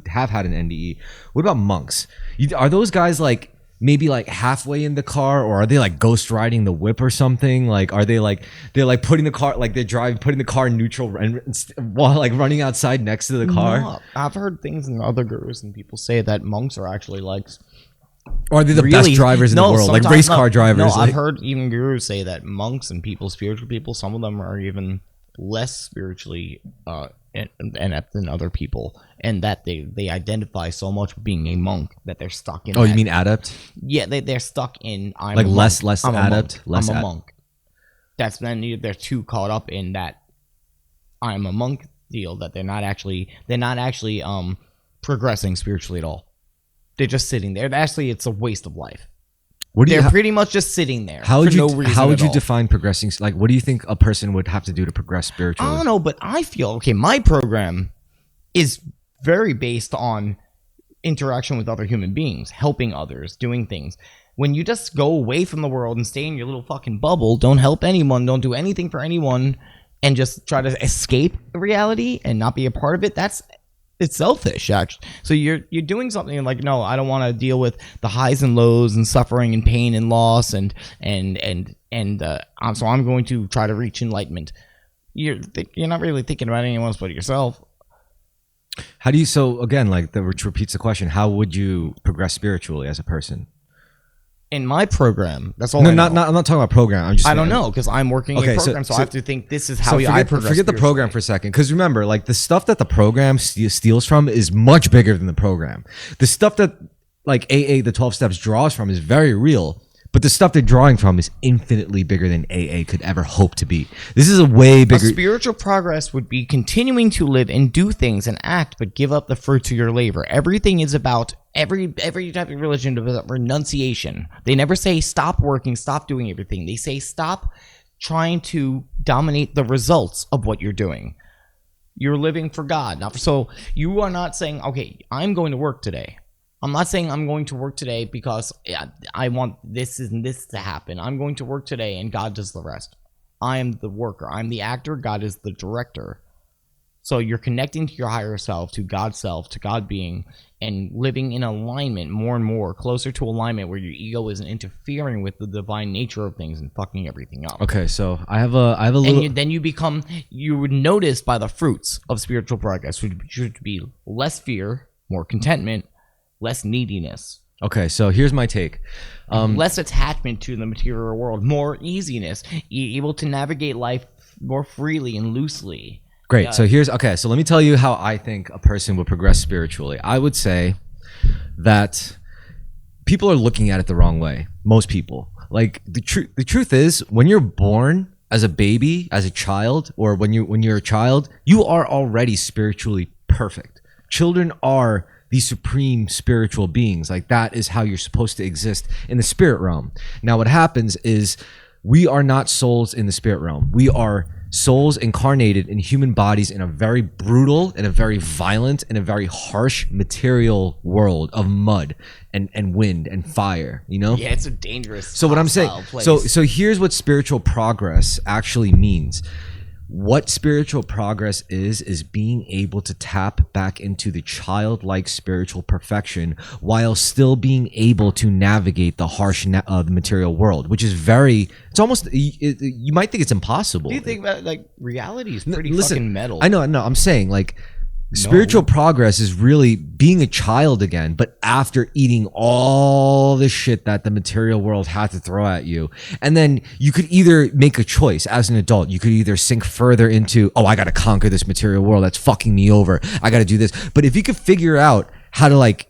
have had an NDE, what about monks? Are those guys like maybe like halfway in the car, or are they like ghost riding the whip or something? Like, are they like they're like putting the car, like they're putting the car in neutral and while like running outside next to the car? No, I've heard things in other gurus and people say that monks are actually like, or are they the best drivers in the world, like race car drivers? No, I've heard even gurus say that monks and spiritual people, some of them are even less spiritually inept than other people, and that they identify so much with being a monk that they're stuck in. Oh, you mean adept? Yeah, they're stuck in. I'm like a less monk. I'm adept, I'm a monk. That's then they're too caught up in that I'm a monk deal that they're not actually progressing spiritually at all. They're just sitting there. Actually, it's a waste of life. They're pretty much just sitting there. How would you define progressing? Like, what do you think a person would have to do to progress spiritually? I don't know, but I feel okay. My program is very based on interaction with other human beings, helping others, doing things. When you just go away from the world and stay in your little fucking bubble, don't help anyone, don't do anything for anyone, and just try to escape reality and not be a part of it, it's selfish, actually. So you're doing something like, no, I don't want to deal with the highs and lows and suffering and pain and loss so I'm going to try to reach enlightenment. You're not really thinking about anyone else but yourself. How do you? So again, which repeats the question: how would you progress spiritually as a person? In my program, that's all. No, I'm not talking about program. I don't know because I'm working in a program, so I have to think this is how I progress. Forget the program for a second, because remember, like the stuff that the program steals from is much bigger than the program. The stuff that like AA, the 12 steps, draws from is very real, but the stuff they're drawing from is infinitely bigger than AA could ever hope to be. This is a way bigger. Spiritual progress would be continuing to live and do things and act, but give up the fruits of your labor. Everything is about. Every type of religion is about renunciation. They never say stop working, stop doing everything. They say stop trying to dominate the results of what you're doing. You're living for God. So you are not saying, okay, I'm going to work today. I'm not saying I'm going to work today because I want this and this to happen. I'm going to work today and God does the rest. I am the worker. I'm the actor. God is the director. So you're connecting to your higher self, to God's self, to God being, and living in alignment more and more, closer to alignment where your ego isn't interfering with the divine nature of things and fucking everything up. Okay, so I have a little. And then you would notice by the fruits of spiritual progress should be less fear, more contentment, less neediness. Okay, so here's my take. Less attachment to the material world, more easiness, able to navigate life more freely and loosely. Great. So so let me tell you how I think a person would progress spiritually. I would say that people are looking at it the wrong way. Most people. Like the truth is, when you're born as a baby, as a child, or when you're a child, you are already spiritually perfect. Children are the supreme spiritual beings. Like that is how you're supposed to exist in the spirit realm. Now what happens is we are not souls in the spirit realm. We are souls incarnated in human bodies in a very brutal and a very violent and a very harsh material world of mud and wind and fire, you know? Yeah, it's a dangerous. So what I'm saying, place. so here's what spiritual progress actually means. What spiritual progress is being able to tap back into the childlike spiritual perfection while still being able to navigate the harsh the material world, which is it's almost, you might think it's impossible. Do you think about like reality is pretty fucking metal? I know, I'm saying like spiritual progress is really being a child again, but after eating all the shit that the material world had to throw at you. And then you could either make a choice as an adult. You could either sink further into, I got to conquer this material world that's fucking me over. I got to do this. But if you could figure out how to like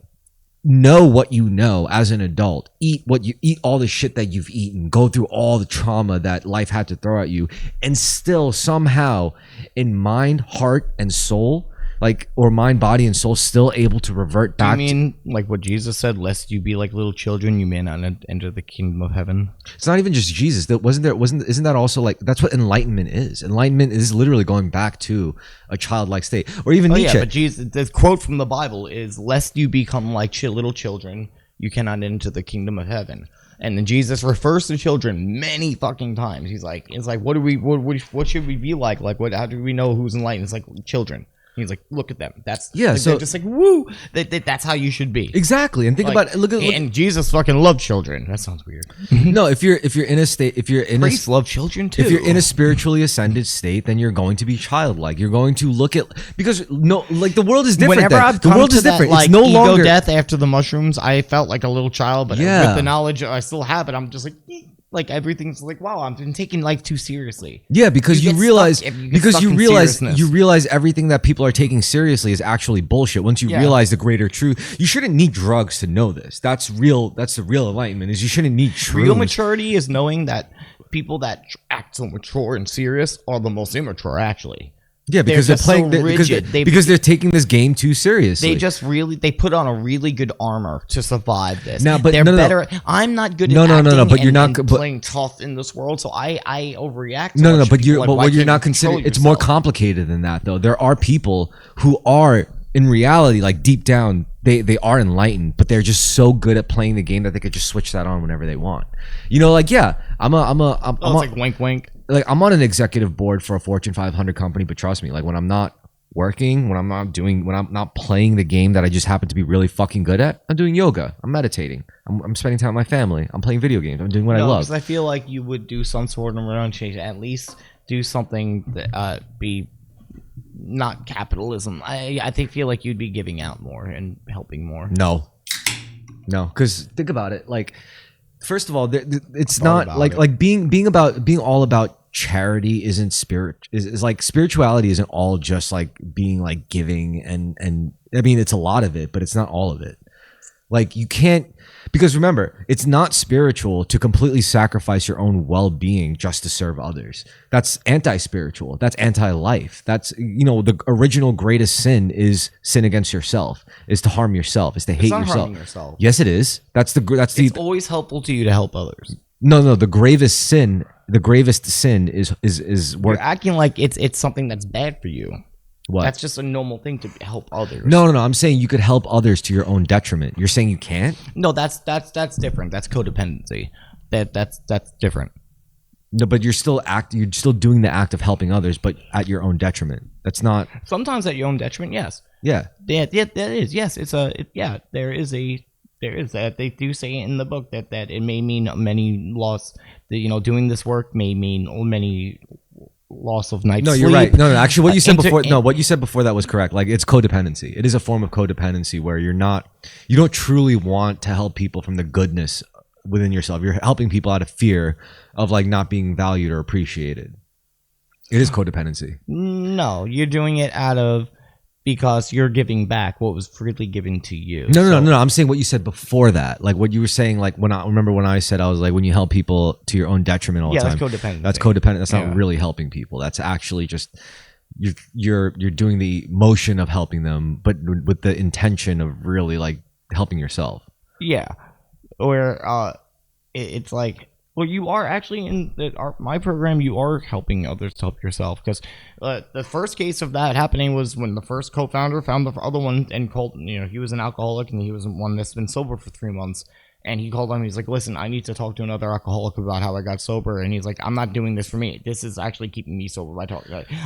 know what you know as an adult, eat all the shit that you've eaten, go through all the trauma that life had to throw at you, and still somehow in mind, heart, and soul, or mind, body, and soul, still able to revert back. Do you mean like what Jesus said, lest you be like little children, you may not enter the kingdom of heaven? It's not even just Jesus. Isn't that also like, that's what enlightenment is? Enlightenment is literally going back to a childlike state. Or even Nietzsche. Yeah, but Jesus, the quote from the Bible is, lest you become like little children, you cannot enter the kingdom of heaven. And then Jesus refers to children many fucking times. He's like, what should we be like? How do we know who's enlightened? It's like children. He's like, look at them. So they're just like, woo. That's how you should be. Exactly. And think about it. And Jesus fucking loved children. That sounds weird. No, if you're in a state, priests love children too. If you're in a spiritually ascended state, then you're going to be childlike. You're going to look at, because the world is different. Whenever I've the come world to is that, different. Like, it's no ego longer death after the mushrooms, I felt like a little child, but with the knowledge I still have it, I'm just like, like everything's like, wow, I've been taking life too seriously. Yeah, because you realize seriousness. you realize everything that people are taking seriously is actually bullshit. Once you realize the greater truth, you shouldn't need drugs to know this. That's real. That's the real enlightenment. Is you shouldn't need shrooms. Real maturity is knowing that people that act so mature and serious are the most immature, actually. Yeah, because they're playing because they're taking this game too seriously. They put on a really good armor to survive this. Now, but they're better. I'm not good at acting but you're not playing tough in this world, so I overreact. But what you're not considering, it's more complicated than that, though. There are people who are in reality, like deep down, they are enlightened, but they're just so good at playing the game that they could just switch that on whenever they want. You know, like I'm like wink, wink. Like I'm on an executive board for a Fortune 500 company, but trust me, like when I'm not working, when I'm not playing the game that I just happen to be really fucking good at, I'm doing yoga, I'm meditating, I'm spending time with my family, I'm playing video games, I'm doing what I love. Because I feel like you would do some sort of around change, at least do something that be not capitalism. I feel like you'd be giving out more and helping more. No, because think about it. Like, first of all, it's not like being all about charity isn't is like spirituality isn't all just like being like giving and I mean it's a lot of it, but it's not all of it. Like you can't, because remember, it's not spiritual to completely sacrifice your own well-being just to serve others. That's anti-spiritual. That's anti-life. That's, you know, the original greatest sin is sin against yourself, is to harm yourself, is to hate yourself. Yes, it is. It's always helpful to you to help others. No, the gravest sin is work. You're acting like it's something that's bad for you. What? That's just a normal thing to help others. No. I'm saying you could help others to your own detriment. You're saying you can't? No, that's different. That's codependency. That's different. No, but you're still doing the act of helping others, but at your own detriment. That's not. Sometimes at your own detriment, yes. Yeah. Yeah, that is. Yes, there is that. They do say in the book that it may mean many loss. That, you know, doing this work may mean many loss of night's sleep. No, you're right. No, actually, what you said before. What you said before that was correct. Like, it's codependency. It is a form of codependency where you don't truly want to help people from the goodness within yourself. You're helping people out of fear of like not being valued or appreciated. It is codependency. No, you're doing it because you're giving back what was freely given to you. No. I'm saying what you said before that. Like what you were saying, like when I said, I was like, when you help people to your own detriment all the time. That's codependent. That's codependent. That's not really helping people. That's actually just you're doing the motion of helping them, but with the intention of really like helping yourself. Yeah. Or it's like, well, you are actually in my program. You are helping others to help yourself, because the first case of that happening was when the first co-founder found the other one and called. You know, he was an alcoholic and he was one that's been sober for 3 months. And he called him. He's like, "Listen, I need to talk to another alcoholic about how I got sober." And he's like, "I'm not doing this for me. This is actually keeping me sober.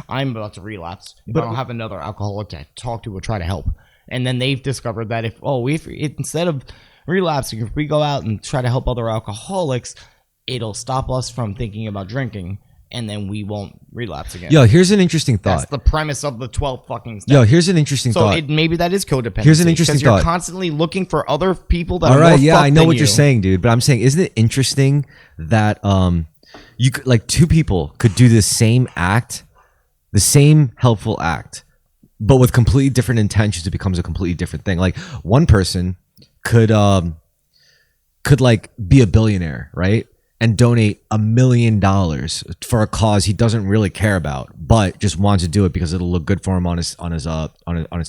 I'm about to relapse. If I don't have another alcoholic to talk to or try to help." And then they've discovered that if instead of relapsing, if we go out and try to help other alcoholics, it'll stop us from thinking about drinking, and then we won't relapse again. Yo, here's an interesting thought. That's the premise of the 12 fucking steps. Yo, here's an interesting thought. So maybe that is codependency. Here's an interesting thought. Because you're constantly looking for other people that are more fucked I know than what you. you're saying, dude. But I'm saying, isn't it interesting that you could, like, two people could do the same act, the same helpful act, but with completely different intentions, it becomes a completely different thing. Like, one person could like be a billionaire, right? And donate $1 million for a cause he doesn't really care about, but just wants to do it because it'll look good for him on his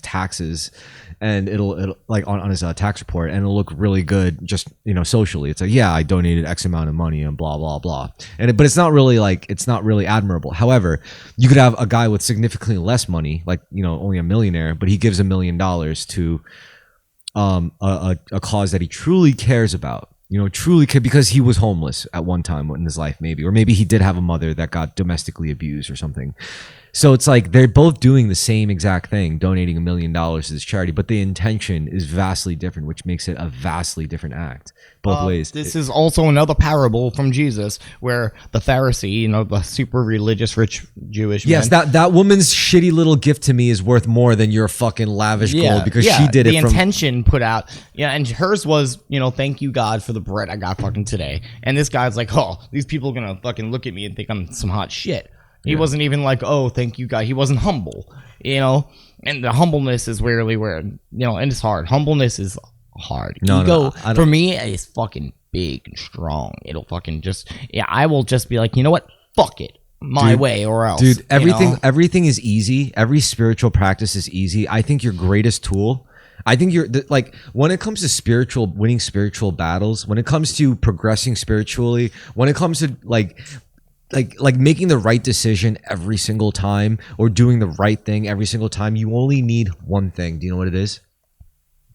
taxes, and it'll like on his tax report, and it'll look really good just, you know, socially. It's like, yeah, I donated X amount of money and blah blah blah, but it's not really admirable. However, you could have a guy with significantly less money, like, you know, only a millionaire, but he gives $1 million to a cause that he truly cares about. You know, truly, because he was homeless at one time in his life, maybe, or maybe he did have a mother that got domestically abused or something. So it's like they're both doing the same exact thing, donating $1 million to this charity, but the intention is vastly different, which makes it a vastly different act both ways. This is also another parable from Jesus where the Pharisee, the super religious rich Jewish yes, man. that woman's shitty little gift to me is worth more than your fucking lavish gold because she did it. The intention put out, and hers was, thank you God for the bread I got fucking today. And this guy's like, oh, these people are gonna fucking look at me and think I'm some hot shit. He wasn't even like, oh, thank you God. He wasn't humble, And the humbleness is really where, and it's hard. Humbleness is hard. Ego, for me, is fucking big and strong. It'll fucking I will just be like, you know what? Fuck it. My way or else. Dude, everything is easy. Every spiritual practice is easy. I think your greatest tool, I think when it comes to winning spiritual battles, when it comes to progressing spiritually, when it comes to like making the right decision every single time or doing the right thing every single time, you only need one thing. Do you know what it is?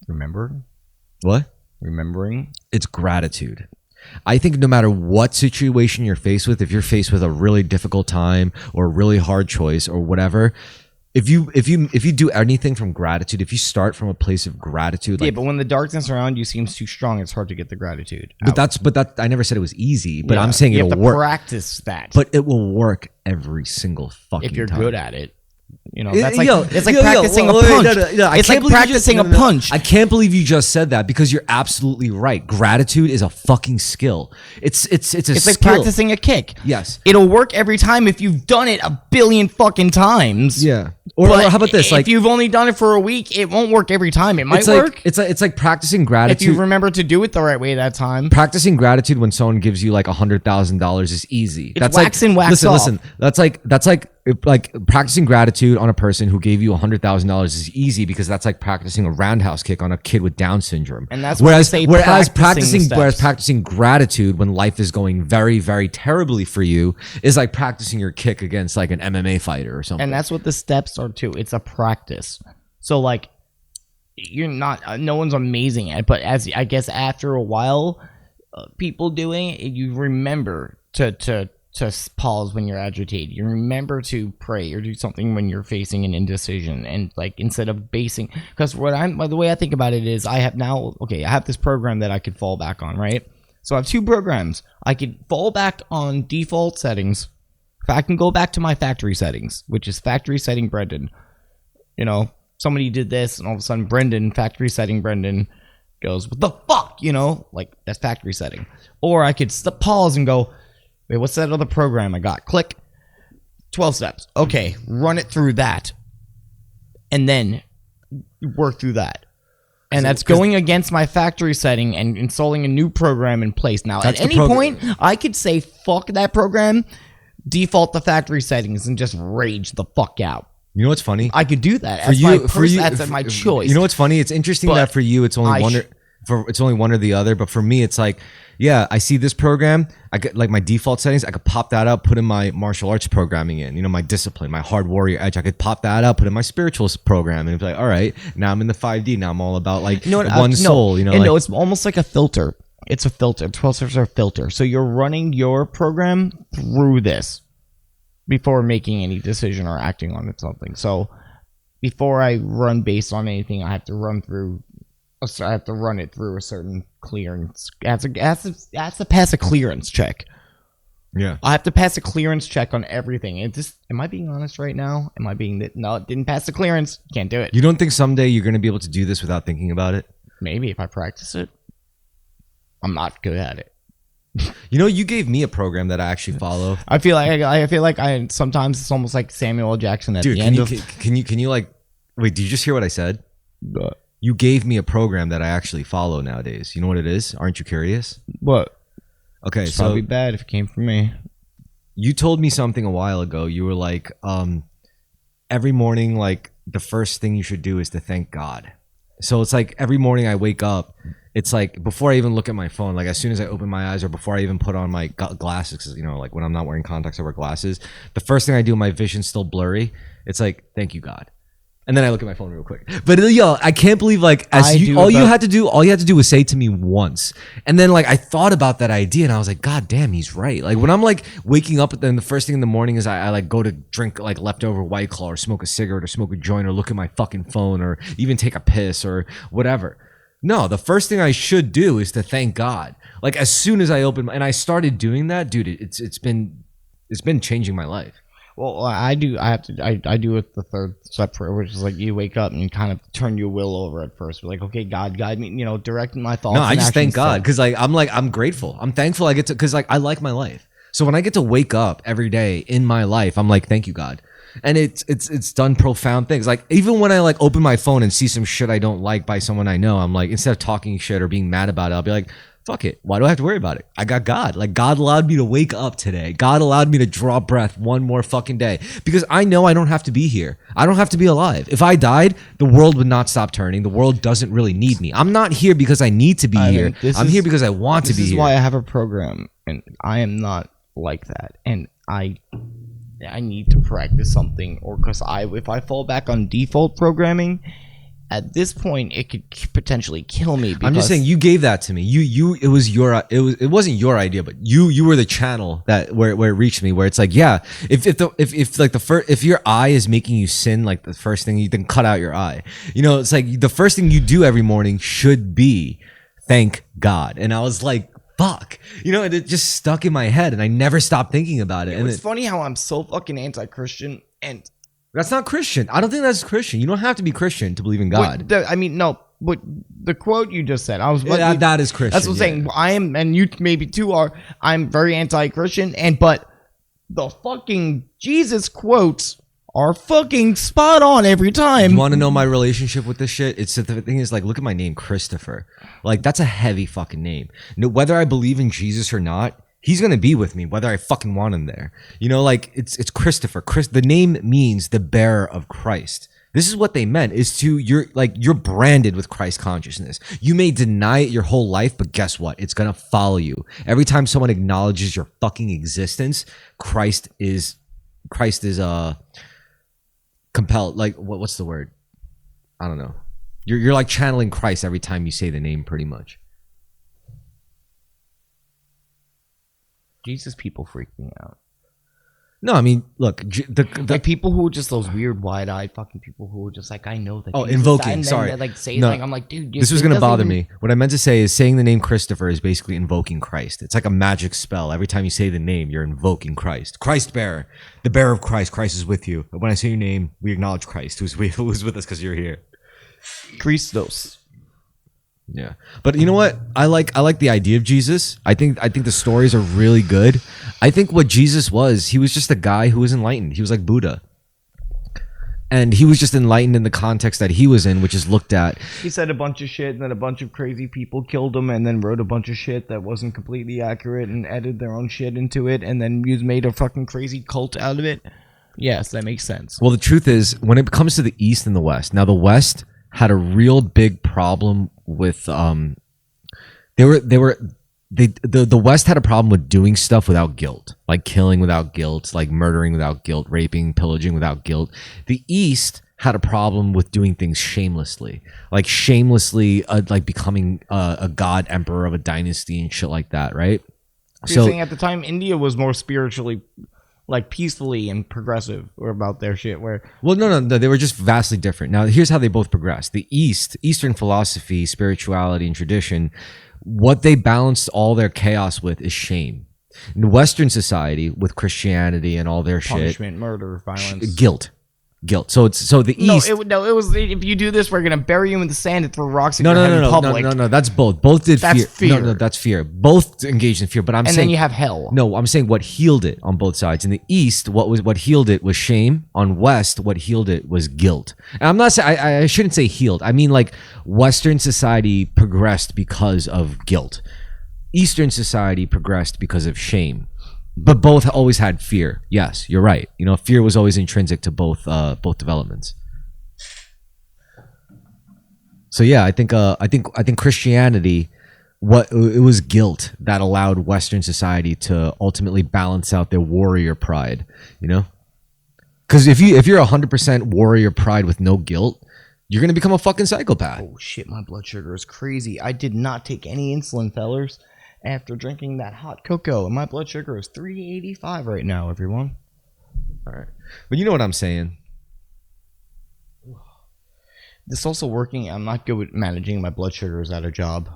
Remember? What? Remembering? It's gratitude. I think no matter what situation you're faced with, if you're faced with a really difficult time or a really hard choice or whatever, if you do anything from gratitude, if you start from a place of gratitude, but when the darkness around you seems too strong, it's hard to get the gratitude. But I never said it was easy. But I'm saying it'll work. You have to practice that. But it will work every single fucking time. If you're good at it. That's like it's like practicing a punch. It's like practicing a punch. I can't believe you just said that because you're absolutely right. Gratitude is a fucking skill. It's like practicing a kick. Yes, it'll work every time if you've done it a billion fucking times. Yeah. Or how about this? If you've only done it for a week, it won't work every time. It might work. It's like practicing gratitude. If you remember to do it the right way that time. Practicing gratitude when someone gives you like $100,000 is easy. That's wax and wax off. Listen. That's like practicing gratitude on a person who gave you $100,000 is easy because that's like practicing a roundhouse kick on a kid with Down syndrome. And that's whereas practicing gratitude when life is going very, very terribly for you is like practicing your kick against like an MMA fighter or something. And that's what the steps are too. It's a practice. So like you're not, no one's amazing at it, but as I guess after a while, people doing it, you remember to pause when you're agitated. You remember to pray or do something when you're facing an indecision, and like instead of basing, because the way I think about it is I have this program that I could fall back on, right? So I have two programs. I could fall back on default settings. If I can go back to my factory settings, which is factory setting Brendan. Somebody did this, and all of a sudden Brendan, factory setting Brendan, goes, what the fuck? Like that's factory setting. Or I could pause and go, wait, what's that other program I got? Click. 12 steps. Okay, run it through that. And then work through that. And that's going against my factory setting and installing a new program in place. Now, at any point, I could say, fuck that program, default the factory settings, and just rage the fuck out. You know what's funny? I could do that. That's my choice. You know what's funny? It's interesting that for you, it's only one or the other. But for me, it's like, yeah, I see this program. I get like my default settings. I could pop that up, put in my martial arts programming in, my discipline, my hard warrior edge. I could pop that up, put in my spiritual program, and it's like, all right, now I'm in the 5D. Now I'm all about like soul. It's almost like a filter. It's a filter. 12 steps are a filter. So you're running your program through this before making any decision or acting on something. So before I run based on anything, I have to run it through a certain clearance. I have to pass a clearance check. Yeah. I have to pass a clearance check on everything. Am I being honest right now? No, it didn't pass the clearance. Can't do it. You don't think someday you're going to be able to do this without thinking about it? Maybe if I practice it. I'm not good at it. You gave me a program that I actually follow. I feel like I sometimes it's almost like Samuel L. Jackson at the end of. Can you like wait? Did you just hear what I said? You gave me a program that I actually follow nowadays. You know what it is? Aren't you curious? What? Okay, it's probably bad if it came from me. You told me something a while ago. You were like, every morning, like the first thing you should do is to thank God. So it's like every morning I wake up, it's like before I even look at my phone, like as soon as I open my eyes or before I even put on my glasses, 'cause, like when I'm not wearing contacts, I wear glasses. The first thing I do, my vision's still blurry. It's like, thank you, God. And then I look at my phone real quick. But yo, I can't believe like all you had to do was say to me once. And then like I thought about that idea and I was like, God damn, he's right. Like when I'm like waking up, then the first thing in the morning is I like go to drink like leftover White Claw or smoke a cigarette or smoke a joint or look at my fucking phone or even take a piss or whatever. No, the first thing I should do is to thank God. Like as soon as I open and I started doing that, dude, it's been changing my life. Well, I do it the third step prayer, which is like you wake up and you kind of turn your will over at first. You're like, okay, God, guide me, direct my thoughts. No, I just thank God because I'm grateful. I'm thankful I get to because like I like my life. So when I get to wake up every day in my life, I'm like, thank you, God. And it's done profound things. Like even when I like open my phone and see some shit I don't like by someone I know, I'm like, instead of talking shit or being mad about it, I'll be like, fuck it. Why do I have to worry about it? I got God. Like God allowed me to wake up today. God allowed me to draw breath one more fucking day because I know I don't have to be here. I don't have to be alive. If I died, the world would not stop turning. The world doesn't really need me. I'm not here because I need to be here. I'm here because I want to be here. This is why I have a program and I am not like that. And I need to practice something or because if I fall back on default programming, at this point, it could potentially kill me. I'm just saying, you gave that to me. It wasn't your idea, but you were the channel where it reached me. Where it's like, yeah, if your eye is making you sin, like the first thing you then cut out your eye. It's like the first thing you do every morning should be thank God. And I was like, fuck, and it just stuck in my head, and I never stopped thinking about it. And it's funny how I'm so fucking anti-Christian and. That's not Christian. I don't think that's Christian. You don't have to be Christian to believe in God. No. But the quote you just said, that is Christian. That's what I'm saying. I am, and you maybe too are. I'm very anti-Christian, but the fucking Jesus quotes are fucking spot on every time. You want to know my relationship with this shit? It's the thing is like, look at my name, Christopher. Like that's a heavy fucking name. Whether I believe in Jesus or not. He's going to be with me, whether I fucking want him there. Like it's Christopher. The name means the bearer of Christ. This is what they meant is you're branded with Christ consciousness. You may deny it your whole life, but guess what? It's going to follow you. Every time someone acknowledges your fucking existence, Christ is compelled. Like what's the word? I don't know. You're like channeling Christ every time you say the name pretty much. Jesus people freak me out. No, I mean, look, like people who are just those weird wide-eyed fucking people who are just like, I know that. Oh, invoking. Sorry, like say no, like I'm like, dude, this was gonna bother me. What I meant to say is saying the name Christopher is basically invoking Christ. It's like a magic spell. Every time you say the name, you're invoking Christ. Christ bearer, the bearer of Christ. Christ is with you. When I say your name, we acknowledge Christ, who's with us because you're here. Christos. Yeah, but you know what? I like the idea of Jesus. I think the stories are really good. I think what Jesus was, he was just a guy who was enlightened. He was like Buddha, and he was just enlightened in the context that he was in, which is looked at. He said a bunch of shit, and then a bunch of crazy people killed him, and then wrote a bunch of shit that wasn't completely accurate, and added their own shit into it, and then made a fucking crazy cult out of it. Yes, that makes sense. Well, the truth is, when it comes to the East and the West, now the West had a real big problem with the West had a problem with doing stuff without guilt, like killing without guilt, like murdering without guilt, raping, pillaging without guilt. The East had a problem with doing things shamelessly, like becoming a god emperor of a dynasty and shit like that, right? You're saying at the time India was more spiritually like peacefully and progressive or about their shit no, they were just vastly different. Now here's how they both progressed. The Eastern philosophy, spirituality, and tradition, what they balanced all their chaos with is shame. In Western society, with Christianity and all their punishment, murder, violence, guilt. So the East. It was if you do this, we're gonna bury you in the sand and throw rocks at your head in public. No. That's both. Both did fear. No, that's fear. Both engaged in fear. But I'm saying, then you have hell. No, I'm saying what healed it on both sides. In the East, what healed it was shame. On West, what healed it was guilt. And I'm not saying I shouldn't say healed. I mean like Western society progressed because of guilt. Eastern society progressed because of shame. But both always had fear. Yes, you're right. Fear was always intrinsic to both developments. So yeah, I think Christianity, it was guilt that allowed Western society to ultimately balance out their warrior pride. Because if you're 100% warrior pride with no guilt, you're gonna become a fucking psychopath. Oh shit, my blood sugar is crazy. I did not take any insulin, fellers, after drinking that hot cocoa, and my blood sugar is 385 right now, everyone. All right, but you know what I'm saying. This also working. I'm not good with managing my blood sugars at a job.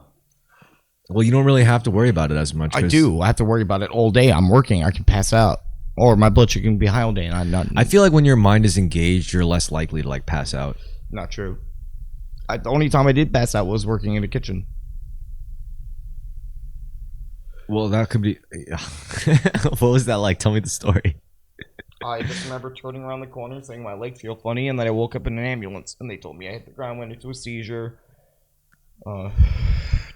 Well, you don't really have to worry about it as much. I do. I have to worry about it all day. I'm working. I can pass out, or my blood sugar can be high all day, and I'm not. I feel like when your mind is engaged, you're less likely to like pass out. Not true. The only time I did pass out was working in the kitchen. Well, that could be. What was that like? Tell me the story. I just remember turning around the corner, saying my legs feel funny, and then I woke up in an ambulance, and they told me I hit the ground, went into a seizure.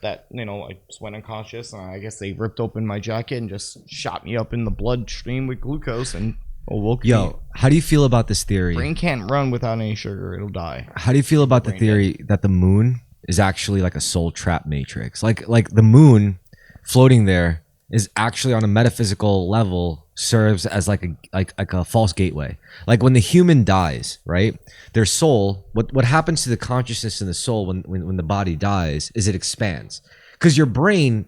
That I just went unconscious, and I guess they ripped open my jacket and just shot me up in the bloodstream with glucose and woke me. Yo, how do you feel about this theory? Brain can't run without any sugar; it'll die. How do you feel about the theory that the moon is actually like a soul trap matrix? Like the moon floating there is actually on a metaphysical level serves as like a false gateway. Like when the human dies, right? Their soul, what happens to the consciousness in the soul when the body dies is it expands. Because your brain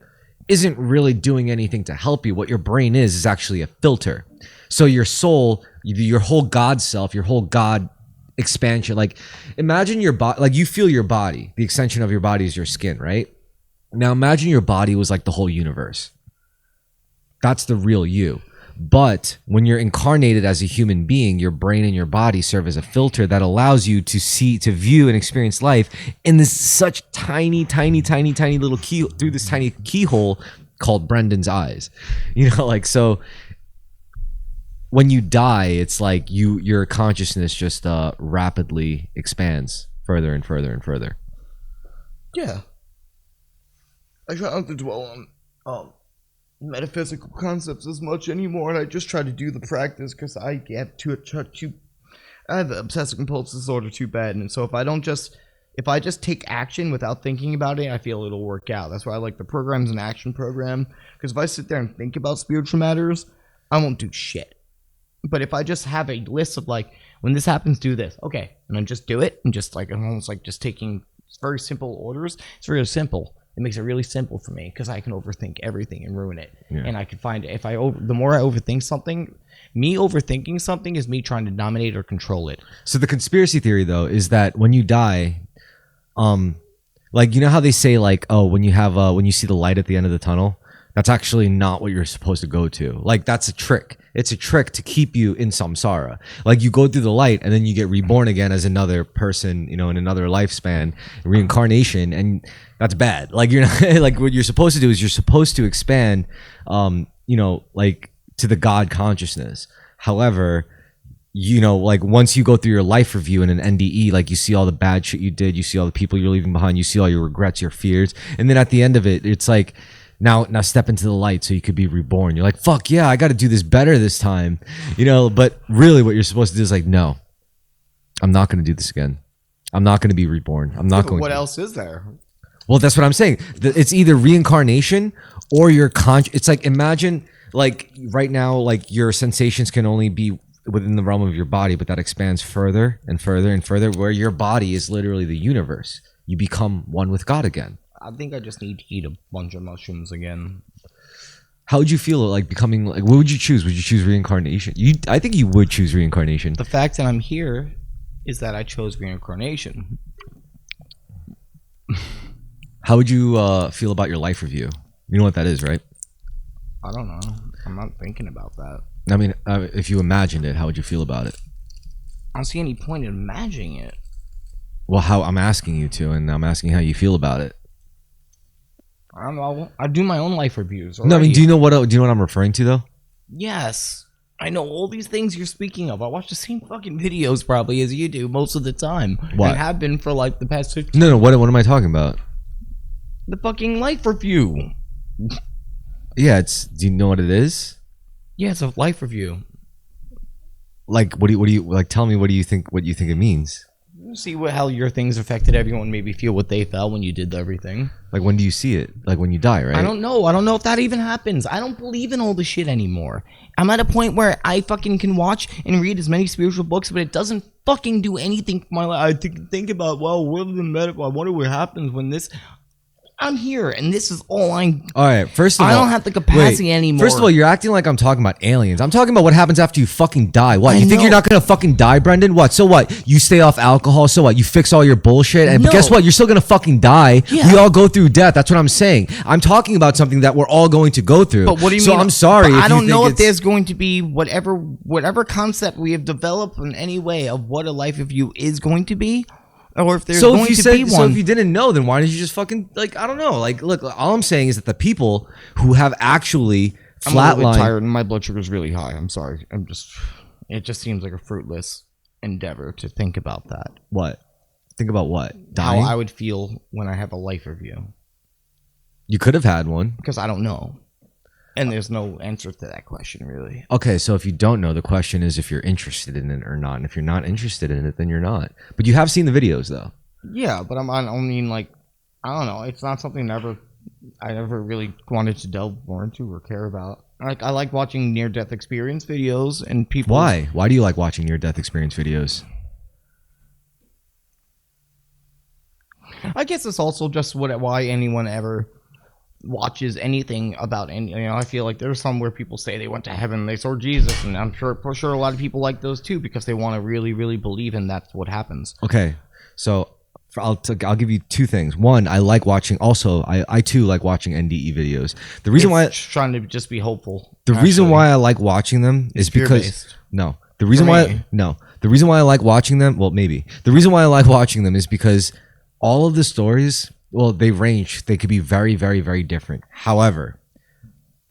isn't really doing anything to help you. What your brain is actually a filter. So your soul, your whole God self, your whole God expansion, like imagine your body, like you feel your body, the extension of your body is your skin, right? Now imagine your body was like the whole universe. That's the real you. But when you're incarnated as a human being, your brain and your body serve as a filter that allows you to see, to view and experience life in this such tiny little key, through this tiny keyhole called Brendan's eyes. So when you die, it's like your consciousness just rapidly expands further and further and further. Yeah. I try not to dwell on metaphysical concepts as much anymore, and I just try to do the practice because I have obsessive compulsive disorder too bad, and so if I just take action without thinking about it, I feel it'll work out. That's why I like the program's an action program, because if I sit there and think about spiritual matters, I won't do shit. But if I just have a list of like, when this happens, do this, okay, and then just do it, and just like I'm almost like just taking very simple orders. It's really simple. It makes it really simple for me because I can overthink everything and ruin it. Yeah. And I can find the more I overthink something, me overthinking something is me trying to dominate or control it. So the conspiracy theory though is that when you die, like you know how they say like, oh, when you see the light at the end of the tunnel, that's actually not what you're supposed to go to. Like that's a trick. It's a trick to keep you in samsara. Like you go through the light and then you get reborn again as another person, in another lifespan, reincarnation, and that's bad. Like you're not like what you're supposed to do is you're supposed to expand, like to the God consciousness. However, like once you go through your life review in an NDE, like you see all the bad shit you did, you see all the people you're leaving behind, you see all your regrets, your fears, and then at the end of it, it's like, now step into the light so you could be reborn. You're like, fuck yeah, I got to do this better this time, but really what you're supposed to do is like, no, I'm not going to do this again. I'm not going to be reborn. I'm not going to. What else is there? Well, that's what I'm saying. It's either reincarnation or your it's like, imagine like right now, like your sensations can only be within the realm of your body, but that expands further and further and further where your body is literally the universe. You become one with God again. I think I just need to eat a bunch of mushrooms again. How would you feel like becoming like? What would you choose? Would you choose reincarnation? I think you would choose reincarnation. The fact that I'm here is that I chose reincarnation. How would you feel about your life review? You know what that is, right? I don't know. I'm not thinking about that. I mean, if you imagined it, how would you feel about it? I don't see any point in imagining it. Well, how I'm asking you to, and I'm asking how you feel about it. I don't know. I do my own life reviews already. No, I mean, do you know what I'm referring to though? Yes, I know all these things you're speaking of. I watch the same fucking videos probably as you do most of the time. What? And have been for like the past 15 No. What am I talking about? The fucking life review. Yeah, do you know what it is? Yeah, it's a life review. Like, what do you like? Tell me, what you think it means? see how your things affected everyone, maybe feel what they felt when you did everything. Like, when do you see it? Like, when you die, right? I don't know if that even happens. I don't believe in all this shit anymore. I'm at a point where I fucking can watch and read as many spiritual books, but it doesn't fucking do anything for my life. I think about, well, what are the medical? I wonder what happens when this... I'm here, and this is all I'm... All right, first of all... I don't have the capacity anymore. First of all, you're acting like I'm talking about aliens. I'm talking about what happens after you fucking die. What, you think you're not going to fucking die, Brendan? What? So what? You stay off alcohol, so what? You fix all your bullshit, and but guess what? You're still going to fucking die. Yeah. We all go through death. That's what I'm saying. I'm talking about something that we're all going to go through. But what do you mean? So I'm sorry I don't know if there's going to be whatever concept we have developed in any way of what a life of you is going to be. Or if there's going to be one. So if you didn't know, then why did you just fucking, like, I don't know. Like, look, all I'm saying is that the people who have actually flatlined... I'm a little bit tired and my blood sugar is really high. I'm sorry. It just seems like a fruitless endeavor to think about that. What? Think about what? Dying? How I would feel when I have a life review. You could have had one. Because I don't know. And there's no answer to that question, really. Okay, so if you don't know, the question is if you're interested in it or not. And if you're not interested in it, then you're not. But you have seen the videos, though. Yeah, but I mean, like, I don't know. It's not something I never really wanted to delve more into or care about. Like, I like watching near-death experience videos and people. Why? Why do you like watching near-death experience videos? I guess it's also just why anyone ever watches anything about any, I feel like there's some where people say they went to heaven, they saw Jesus, and I'm sure a lot of people like those too because they want to really, really believe in that's what happens. Okay, so I'll give you two things. One, I like watching. Also, I too like watching NDE videos. The reason why trying to just be hopeful. The reason why I like watching them is because the reason why I like watching them. Well, maybe the reason why I like watching them is because all of the stories. Well, they range. They could be very, very, very different. However,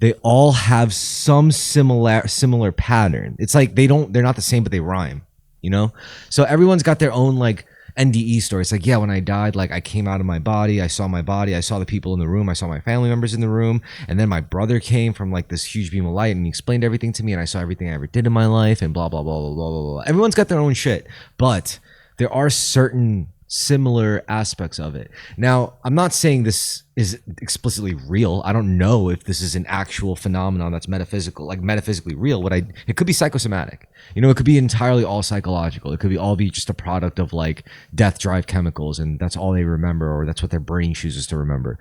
they all have some similar pattern. It's like they're not the same, but they rhyme, you know? So everyone's got their own like NDE story. It's like, yeah, when I died, like I came out of my body, I saw the people in the room, I saw my family members in the room, and then my brother came from like this huge beam of light and he explained everything to me and I saw everything I ever did in my life and blah, blah, blah, blah, blah, blah, blah. Everyone's got their own shit, but there are certain similar aspects of it. Now, I'm not saying this is explicitly real. I don't know if this is an actual phenomenon that's metaphysically real. It could be psychosomatic. You know, it could be entirely all psychological. It could be just a product of like death drive chemicals and that's all they remember or that's what their brain chooses to remember.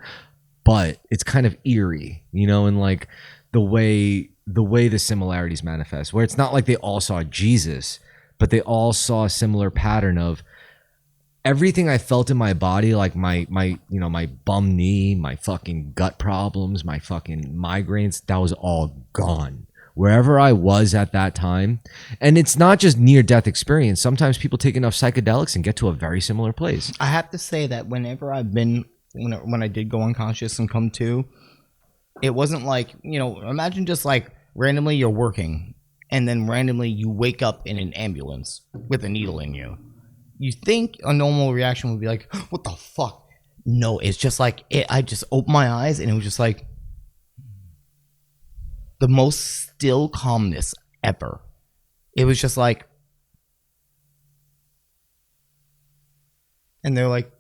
But it's kind of eerie, you know, and like the way the similarities manifest, where it's not like they all saw Jesus, but they all saw a similar pattern of everything I felt in my body, like my bum knee, my fucking gut problems, my fucking migraines, that was all gone. Wherever I was at that time. And it's not just near-death experience. Sometimes people take enough psychedelics and get to a very similar place. I have to say that whenever when I did go unconscious and come to, it wasn't like, imagine just like randomly you're working and then randomly you wake up in an ambulance with a needle in you. You think a normal reaction would be like, what the fuck? No, it's just like, I just opened my eyes and it was just like the most still calmness ever. It was just like, and they're like,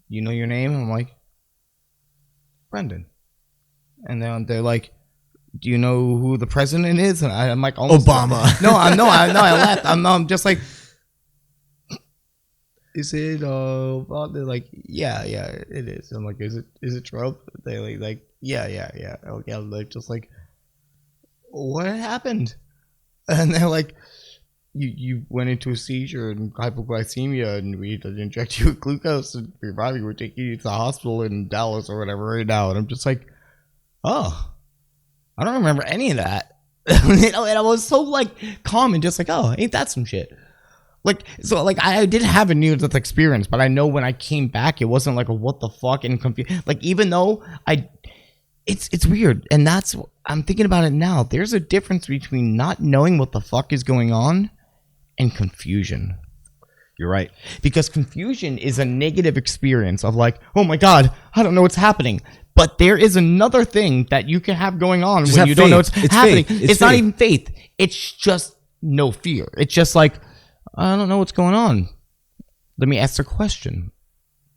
you know your name? And I'm like, Brendan. And then they're like, do you know who the president is? And I'm like, Obama. I laughed. I'm just like, is it they're like, yeah, it is. I'm like, is it Trump? They're like, yeah. Okay, I'm like, just like, what happened? And they're like, you went into a seizure and hypoglycemia and we had to inject you with glucose and we're taking you to the hospital in Dallas or whatever right now. And I'm just like, oh, I don't remember any of that. And I was so like calm and just like, oh, ain't that some shit? I did have a near-death experience, but I know when I came back, it wasn't like a what the fuck and confused. Like, even though it's weird, and I'm thinking about it now. There's a difference between not knowing what the fuck is going on and confusion. You're right. Because confusion is a negative experience of like, oh my God, I don't know what's happening. But there is another thing that you can have going on when you don't know what's happening. It's not even faith. It's just no fear. It's just like, I don't know what's going on. let me ask a question.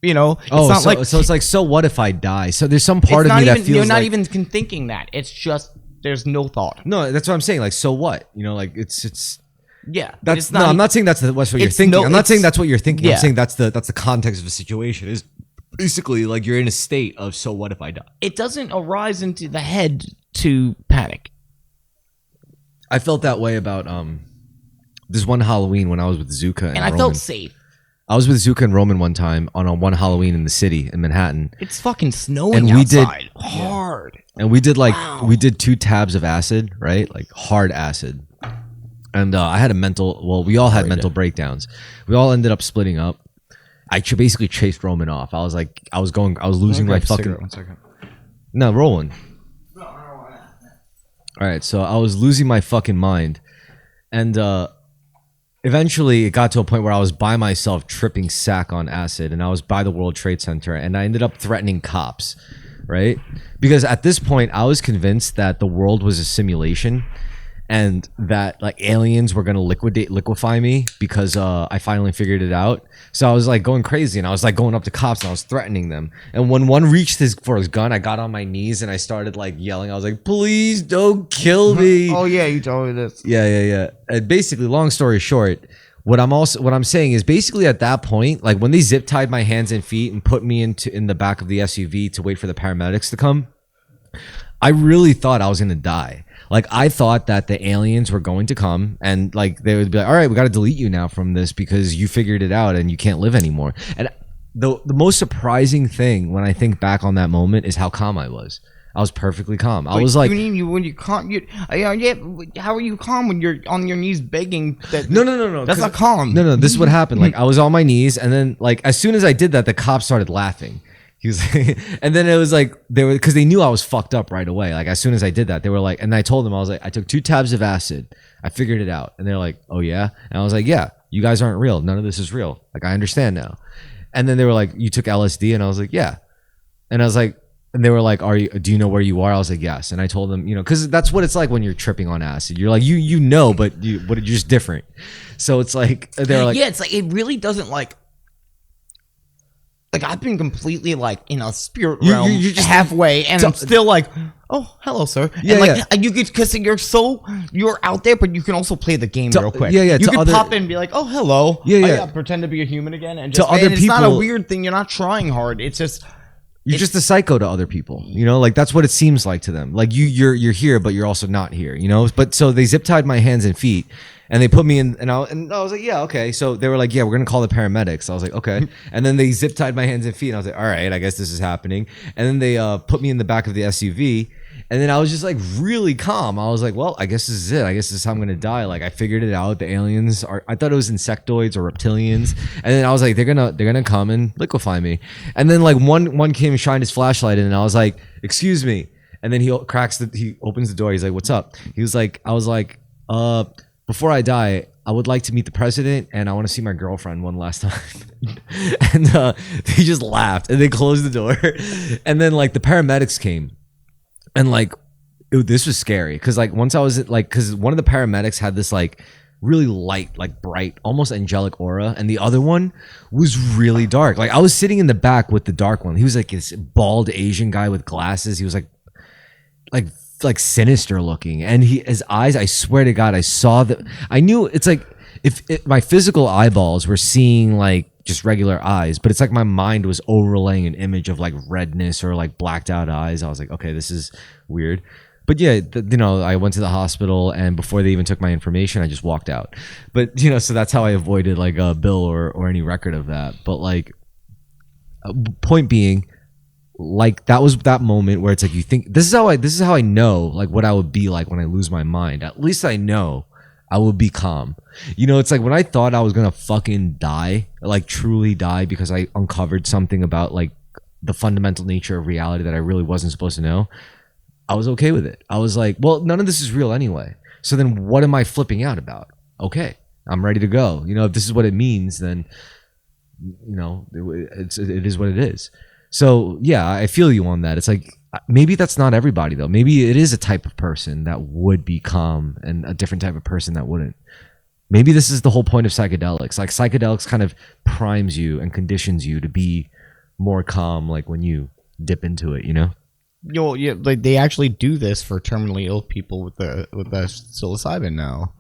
You know, it's oh, not so it's like, so what if I die? So there's some part of me that feels you're not like, even thinking that. It's just there's no thought. No, that's what I'm saying. Like, so what? You know, like it's. Yeah, that's no. I'm not saying that's what you're thinking. I'm not saying that's what you're thinking. Yeah. I'm saying that's the context of the situation. Is basically like you're in a state of so what if I die? It doesn't arise into the head to panic. I felt that way about this one Halloween when I was with Zuka and I Roman. felt safe. I was with Zuka and Roman one time on a one Halloween in the city in Manhattan. It's fucking snowing outside hard. And we did we did 2 tabs of acid, right? Like hard acid. And I had we all had mental breakdowns. We all ended up splitting up. I basically chased Roman off. I was losing my fucking... One second. No, roll one. All right, so I was losing my fucking mind. And eventually it got to a point where I was by myself tripping sack on acid, and I was by the World Trade Center, and I ended up threatening cops, right? Because at this point, I was convinced that the world was a simulation, and that like aliens were gonna liquefy me because I finally figured it out. So I was like going crazy, and I was like going up to cops, and I was threatening them. And when one reached for his gun, I got on my knees and I started like yelling. I was like, "Please don't kill me!" Oh yeah, you told me this. Yeah. And basically, long story short, what I'm saying is basically at that point, like when they zip tied my hands and feet and put me in the back of the SUV to wait for the paramedics to come, I really thought I was gonna die. Like I thought that the aliens were going to come and like they would be like, all right, we got to delete you now from this because you figured it out and you can't live anymore. And the most surprising thing when I think back on that moment is how calm I was. I was perfectly calm. I was like, when you calm, how are you calm when you're on your knees begging? No. That's not calm. No. This is what happened. Like I was on my knees, and then like as soon as I did that, the cops started laughing. He was like, and then it was like because they knew I was fucked up right away. Like as soon as I did that, they were like, and I told them I was like, I took 2 tabs of acid. I figured it out, and they're like, oh yeah, and I was like, yeah, you guys aren't real. None of this is real. Like I understand now. And then they were like, you took LSD, and I was like, yeah, and I was like, and they were like, do you know where you are? I was like, yes, and I told them, because that's what it's like when you're tripping on acid. You're like, you know, but you're just different. So it's like they're like, yeah, it's like it really doesn't like I've been completely like in a spirit realm you're just halfway, and I'm still like, oh, hello, sir. Yeah, and like you could, because you're out there, but you can also play the game real quick. Yeah. You could pop in and be like, oh, hello. Yeah. Pretend to be a human again, and just to other and it's people, not a weird thing. You're not trying hard. It's just you're just a psycho to other people. Like that's what it seems like to them. Like you're here, but you're also not here. But so they zip tied my hands and feet. And they put me in, and I was like, yeah, okay. So they were like, yeah, we're gonna call the paramedics. I was like, okay. And then they zip tied my hands and feet, and I was like, all right, I guess this is happening. And then they put me in the back of the SUV, and then I was just like really calm. I was like, well, I guess this is it. I guess this is how I'm gonna die. Like I figured it out. The aliens are. I thought it was insectoids or reptilians, and then I was like, they're gonna come and liquefy me. And then like one came and shined his flashlight in, and I was like, excuse me. And then he opens the door. He's like, what's up? He was like, I was like, before I die, I would like to meet the president, and I want to see my girlfriend one last time. And they just laughed, and they closed the door. And then like the paramedics came, and like this was scary because like once I was like, because one of the paramedics had this like really light, like bright, almost angelic aura, and the other one was really dark. Like I was sitting in the back with the dark one. He was like this bald Asian guy with glasses. He was like sinister looking, and his eyes, I swear to God, I saw that. I knew it's like if my physical eyeballs were seeing like just regular eyes, but it's like my mind was overlaying an image of like redness or like blacked out eyes. I was like, okay, this is weird. But yeah, I went to the hospital, and before they even took my information, I just walked out. But so that's how I avoided like a bill or any record of that. But like, point being, like that was that moment where it's like you think this is how I know like what I would be like when I lose my mind. At least I know I would be calm. It's like when I thought I was gonna fucking die, like truly die, because I uncovered something about like the fundamental nature of reality that I really wasn't supposed to know. I was okay with it. I was like, well, none of this is real anyway. So then what am I flipping out about? Okay, I'm ready to go. If this is what it means, then it is what it is. So yeah, I feel you on that. It's like maybe that's not everybody though. Maybe it is a type of person that would be calm and a different type of person that wouldn't. Maybe this is the whole point of psychedelics. Like psychedelics kind of primes you and conditions you to be more calm, like when you dip into it, you know? Yeah, like they actually do this for terminally ill people with the psilocybin now.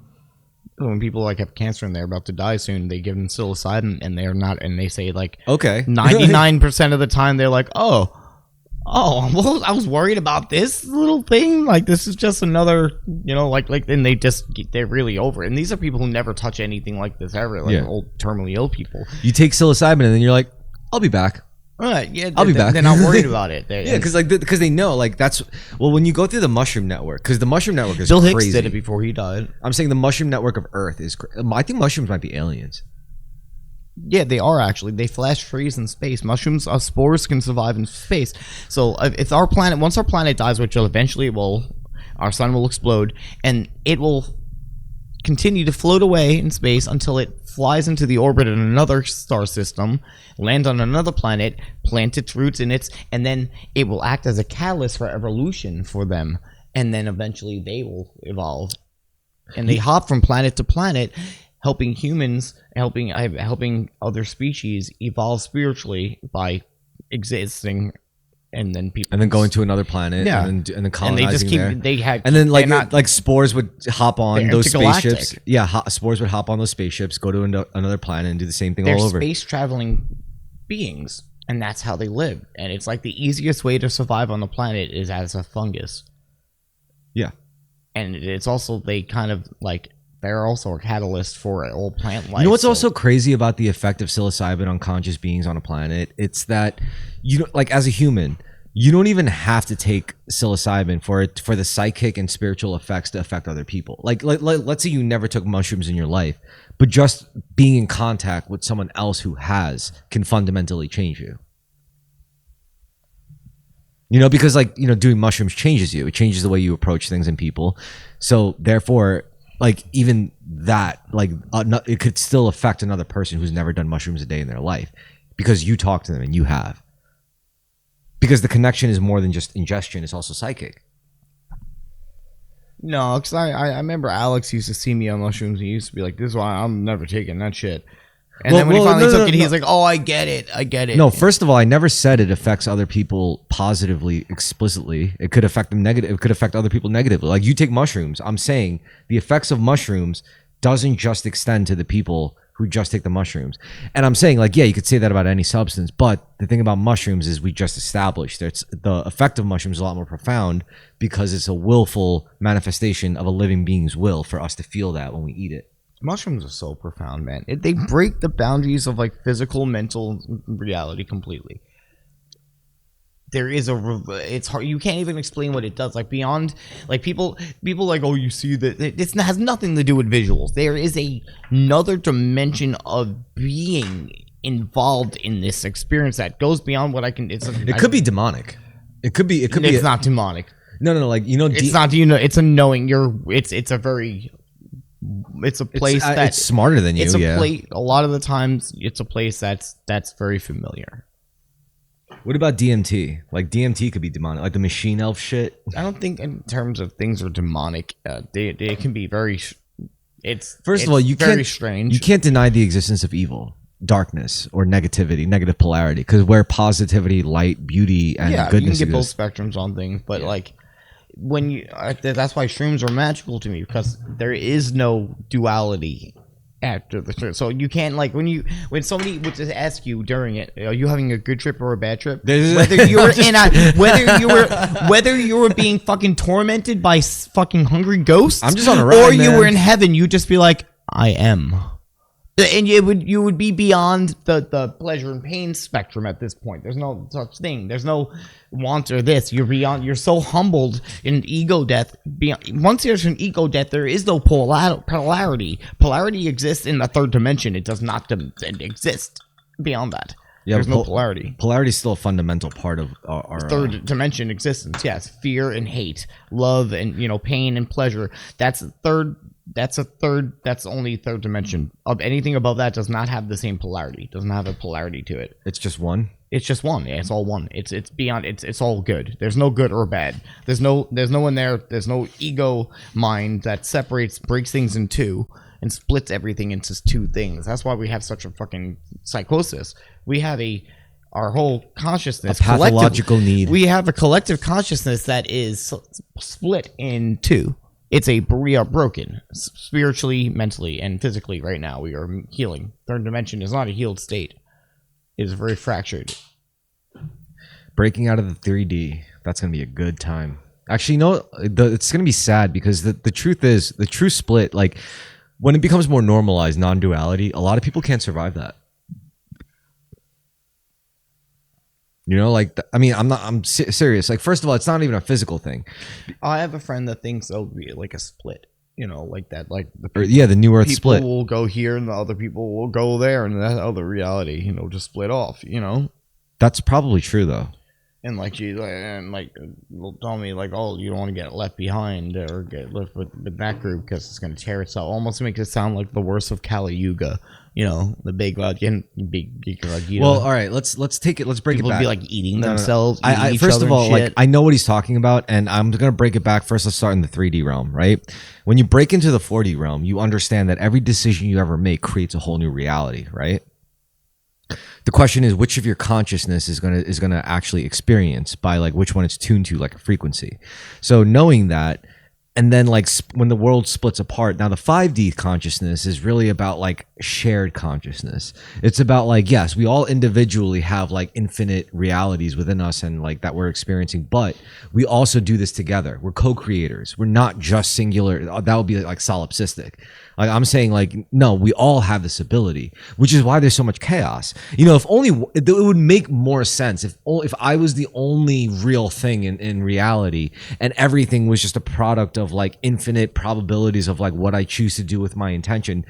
When people like have cancer and they're about to die soon, they give them psilocybin and they're not, and they say like, okay, 99% of the time they're like, oh, well, I was worried about this little thing. Like this is just another, you know, like, and they're really over it. And these are people who never touch anything like this ever, like old terminally ill people. You take psilocybin and then you're like, I'll be back. Yeah, I'll be back. They're not worried about it. Yeah, because they know, like that's when you go through the mushroom network, because the mushroom network is Bill crazy. Hicks did it before he died. I'm saying the mushroom network of Earth is. I think mushrooms might be aliens. Yeah, they are actually. They flash freeze in space. Mushrooms, spores can survive in space. So if once our planet dies, which eventually it will, our sun will explode, and it will continue to float away in space until it flies into the orbit of another star system, land on another planet, plant its roots in it, and then it will act as a catalyst for evolution for them, and then eventually they will evolve. And they hop from planet to planet, helping humans, helping other species evolve spiritually by existing. And then going to another planet, and then colonizing, and they just keep there. And then like spores would hop on those spaceships. Yeah, spores would hop on those spaceships, go to another planet, and do the same thing all over. They're space traveling beings, and that's how they live. And it's like the easiest way to survive on the planet is as a fungus. Yeah, and it's also they're also a catalyst for all plant life. You know what's also crazy about the effect of psilocybin on conscious beings on a planet? It's that like as a human, you don't even have to take psilocybin for the psychic and spiritual effects to affect other people. Like let's say you never took mushrooms in your life, but just being in contact with someone else who has can fundamentally change you. You know, because doing mushrooms changes you. It changes the way you approach things and people. So therefore, like even that, it could still affect another person who's never done mushrooms a day in their life because you talk to them and you have. Because the connection is more than just ingestion; it's also psychic. No, because I remember Alex used to see me on mushrooms. And he used to be like, "This is why I'm never taking that shit." And then when he finally took it, he's like, "Oh, I get it." No, first of all, I never said it affects other people positively, explicitly. It could affect them negative. It could affect other people negatively. Like you take mushrooms. I'm saying the effects of mushrooms doesn't just extend to the people who just take the mushrooms. And I'm saying you could say that about any substance, but the thing about mushrooms is we just established that the effect of mushrooms is a lot more profound because it's a willful manifestation of a living being's will for us to feel that when we eat it. Mushrooms are so profound, man. They break the boundaries of physical, mental reality completely. It's hard. You can't even explain what it does. Beyond, people oh, you see that it has nothing to do with visuals. There is another dimension of being involved in this experience that goes beyond what I can. It could be demonic. It could be. It's not demonic. No. It's not. It's a knowing. It's a very. It's a place that's smarter than you. It's a lot of the times, it's a place that's very familiar. What about DMT? DMT could be demonic, like the machine elf shit. I don't think in terms of things are demonic. They can be very. First of all, very strange. You can't deny the existence of evil, darkness, or negativity, negative polarity, because where positivity, light, beauty, and goodness you can get exist. both spectrums on things, but that's why shrooms are magical to me because there is no duality after the trip. So you can't when somebody would just ask you during it, are you having a good trip or a bad trip? Whether you were being fucking tormented by fucking hungry ghosts, I'm just on a ride, or you were in heaven, you'd just be like, I am. And you would be beyond the pleasure and pain spectrum at this point. There's no such thing. There's no want or this. You're beyond. You're so humbled in ego death. Once there's an ego death, there is no polarity. Polarity exists in the third dimension. It does not exist beyond that. Yeah, there's no polarity. Polarity is still a fundamental part of our third dimension existence. Yes, fear and hate, love and pain and pleasure. That's third. That's only third dimension. Of anything above that does not have the same polarity. Doesn't have a polarity to it. It's just one. It's just one. Yeah, it's all one. It's beyond. It's all good. There's no good or bad. There's no one there. There's no ego mind that breaks things in two. and splits everything into two things. That's why we have such a fucking psychosis. We have our whole consciousness, a pathological need. We have a collective consciousness that is split in two. We are broken spiritually, mentally, and physically right now. We are healing. Third dimension is not a healed state. It is very fractured. Breaking out of the 3D. That's going to be a good time. Actually, no, it's going to be sad because the truth is, the true split, like when it becomes more normalized, non-duality, a lot of people can't survive that. You know, like, I'm serious. Like, first of all, it's not even a physical thing. I have a friend that thinks it'll be like a split, you know, like that, like the New Earth split. People will go here and the other people will go there, and that other reality, you know, just split off, you know. That's probably true, though. And like will tell me like, oh, you don't want to get left behind or get left with that group because it's going to tear itself. Almost makes it sound like the worst of Kali Yuga. You know, the big well, all right, let's take it. Let's break people it back. People be like eating themselves. First of all, like I know what he's talking about, and I'm gonna break it back. First, let's start in the 3D realm, right? When you break into the 4D realm, you understand that every decision you ever make creates a whole new reality, right? The question is which of your consciousness is gonna actually experience by like which one it's tuned to, like a frequency. So knowing that, and then like when the world splits apart, now the 5D consciousness is really about like shared consciousness. It's about like, yes, we all individually have like infinite realities within us and like that we're experiencing, but we also do this together. We're co-creators. We're not just singular. That would be like solipsistic. Like I'm saying, like, no, we all have this ability, which is why there's so much chaos. You know, if only it would make more sense if I was the only real thing in reality and everything was just a product of like infinite probabilities of like what I choose to do with my intention.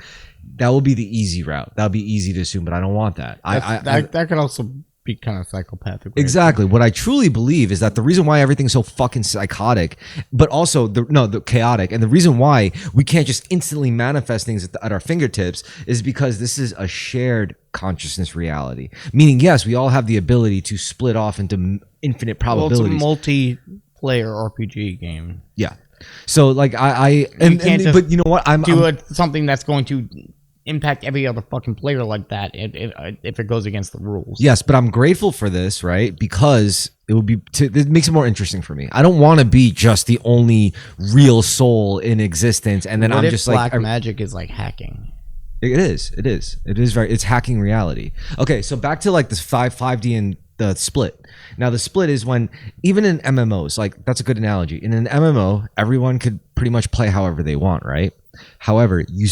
That would be the easy route. That would be easy to assume, but I don't want that. That could also be kind of psychopathic. Exactly. What I truly believe is that the reason why everything's so fucking psychotic, but also the chaotic, and the reason why we can't just instantly manifest things at our fingertips is because this is a shared consciousness reality. Meaning, yes, we all have the ability to split off into infinite probabilities. Well, it's a multiplayer RPG game. Yeah. So like but you know what? I'm something that's going to impact every other fucking player like that if it goes against the rules. Yes, but I'm grateful for this, right? Because it makes it more interesting for me. I don't want to be just the only real soul in existence, and then I'm just like black magic is like hacking. It is it's hacking reality. Okay, so back to like this 5D and the split. Now the split is when even in MMOs, like that's a good analogy. In an MMO, everyone could pretty much play however they want, right? However, you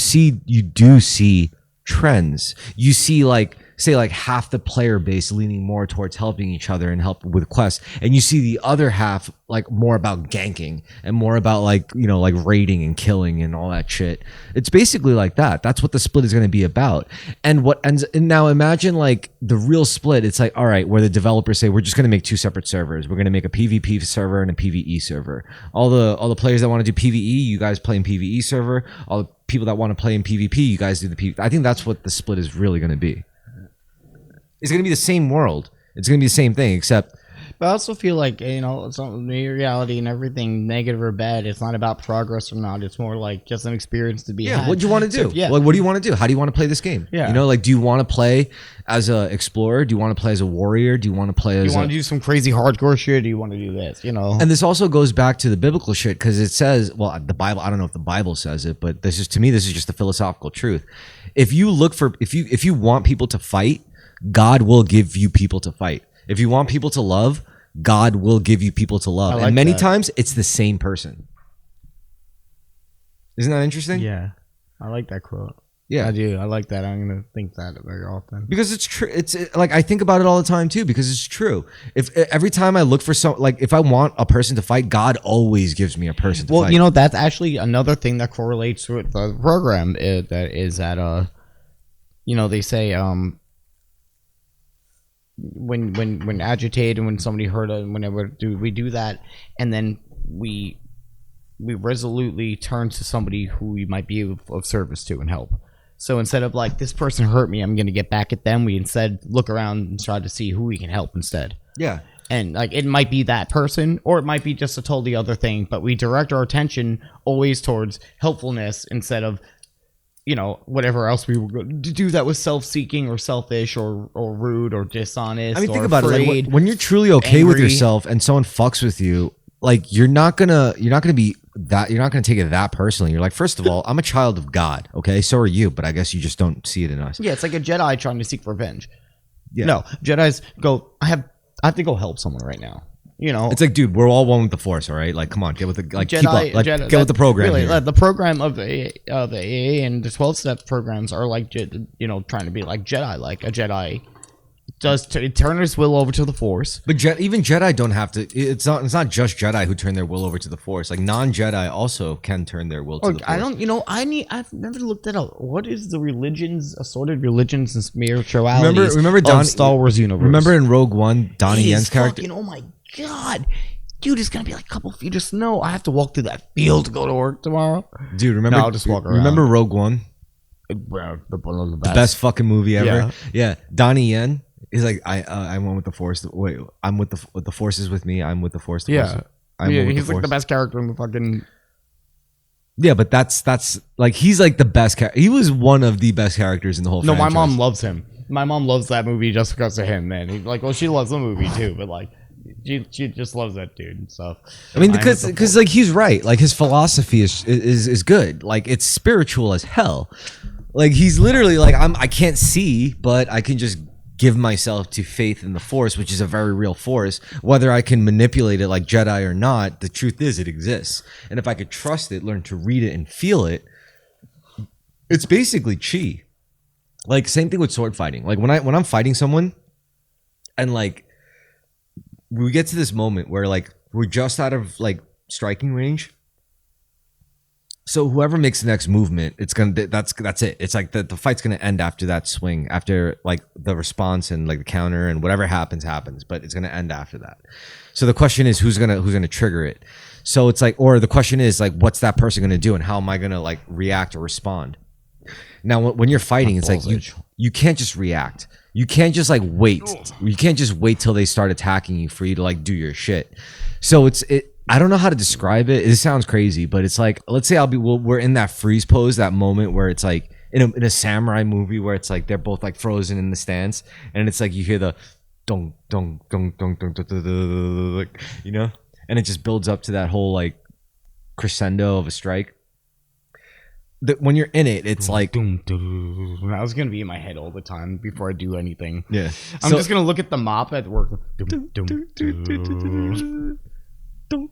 do see trends. You see like say like half the player base leaning more towards helping each other and help with quests, and you see the other half like more about ganking and more about like, you know, like raiding and killing and all that shit. It's basically like that. That's what the split is going to be about. And now imagine like the real split. It's like, all right, where the developers say we're just going to make two separate servers. We're going to make a PvP server and a PvE server. All the players that want to do PvE, you guys play in PvE server. All the people that want to play in PvP, you guys do the PvP. I think that's what the split is really going to be. It's going to be the same world. It's going to be the same thing, except... But I also feel like, you know, it's not reality and everything, negative or bad. It's not about progress or not. It's more like just an experience to be had. What do you want to do? So, yeah. Like, what do you want to do? How do you want to play this game? Yeah. You know, like, do you want to play as an explorer? Do you want to play as a warrior? Do you want to play as Do you want to do some crazy hardcore shit? Do you want to do this? You know? And this also goes back to the biblical shit because it says, well, the Bible, I don't know if the Bible says it, but this is just the philosophical truth. If you want people to fight, God will give you people to fight. If you want people to love, God will give you people to love. And many times it's the same person. Isn't that interesting? Yeah. I like that quote. Yeah. I do. I like that. I'm going to think that very often. Because it's true. Like I think about it all the time too, because it's true. If every time I look for if I want a person to fight, God always gives me a person to fight. Well, you know, that's actually another thing that correlates with the program you know, they say, when agitated, when somebody hurt us, whenever we do that, and then we resolutely turn to somebody who we might be of service to and help. So instead of like, this person hurt me, I'm going to get back at them, we instead look around and try to see who we can help instead. Yeah. And like, it might be that person, or it might be just a totally other thing, but we direct our attention always towards helpfulness instead of, whatever else we were going to do that was self-seeking or selfish or rude or dishonest. I mean, think or about afraid, it. Like when you're truly okay with angry. yourself and someone fucks with you, like you're not gonna be that. You're not gonna take it that personally. You're like, first of all, I'm a child of God. Okay, so are you, but I guess you just don't see it in us. Yeah, it's like a Jedi trying to seek revenge. Yeah. No, Jedis go. I have to go help someone right now. It's like, dude, we're all one with the Force, all right? Like, come on, get with the Jedi, keep up, get with the program. Really, here. the program of the AA and the 12-step programs are like, trying to be like Jedi. Like a Jedi does turn his will over to the Force. But even Jedi don't have to. It's not just Jedi who turn their will over to the Force. Like non-Jedi also can turn their will to the Force. I don't. I've never looked that up. What is the assorted religions and spiritualities? Remember of Star Wars universe. Remember in Rogue One, Donnie Yen's character. Oh my god, dude, it's gonna be like a couple feet of snow. I have to walk through that field to go to work tomorrow. Dude, remember? No, I'll just walk around. Remember Rogue One? The best fucking movie ever. Yeah. Donnie Yen. He's like, I went with the Force. Wait, I'm with the Force is with me. I'm with the Force. He's like the best character in the fucking. Yeah, but that's like he's like the best character. He was one of the best characters in the whole. No, franchise. my mom loves him. My mom loves that movie just because of him, man. She loves the movie too, but like, she just loves that dude and stuff. I mean, because like he's right. Like his philosophy is good. Like it's spiritual as hell. Like he's literally like I can't see, but I can just give myself to faith in the Force, which is a very real force. Whether I can manipulate it like Jedi or not, the truth is it exists. And if I could trust it, learn to read it and feel it, it's basically chi. Like same thing with sword fighting. Like when I'm fighting someone, and like we get to this moment where like we're just out of like striking range. So whoever makes the next movement, that's it. It's like the fight's gonna end after that swing, after like the response and like the counter and whatever happens, but it's gonna end after that. So the question is who's gonna trigger it. So it's like, or the question is like, what's that person gonna do and how am I gonna like react or respond? Now when you're fighting, it's like you can't just react. You can't just like wait. You can't just wait till they start attacking you for you to like do your shit. So I don't know how to describe it. It sounds crazy, but it's like, let's say we're in that freeze pose, that moment where it's like in a samurai movie where it's like they're both like frozen in the stance, and it's like you hear the dong dong dong dong dong dong, you know, and it just builds up to that whole like crescendo of a strike. When you're in it, it's like I was gonna be in my head all the time before I do anything. Yeah, I'm just gonna look at the mop at work.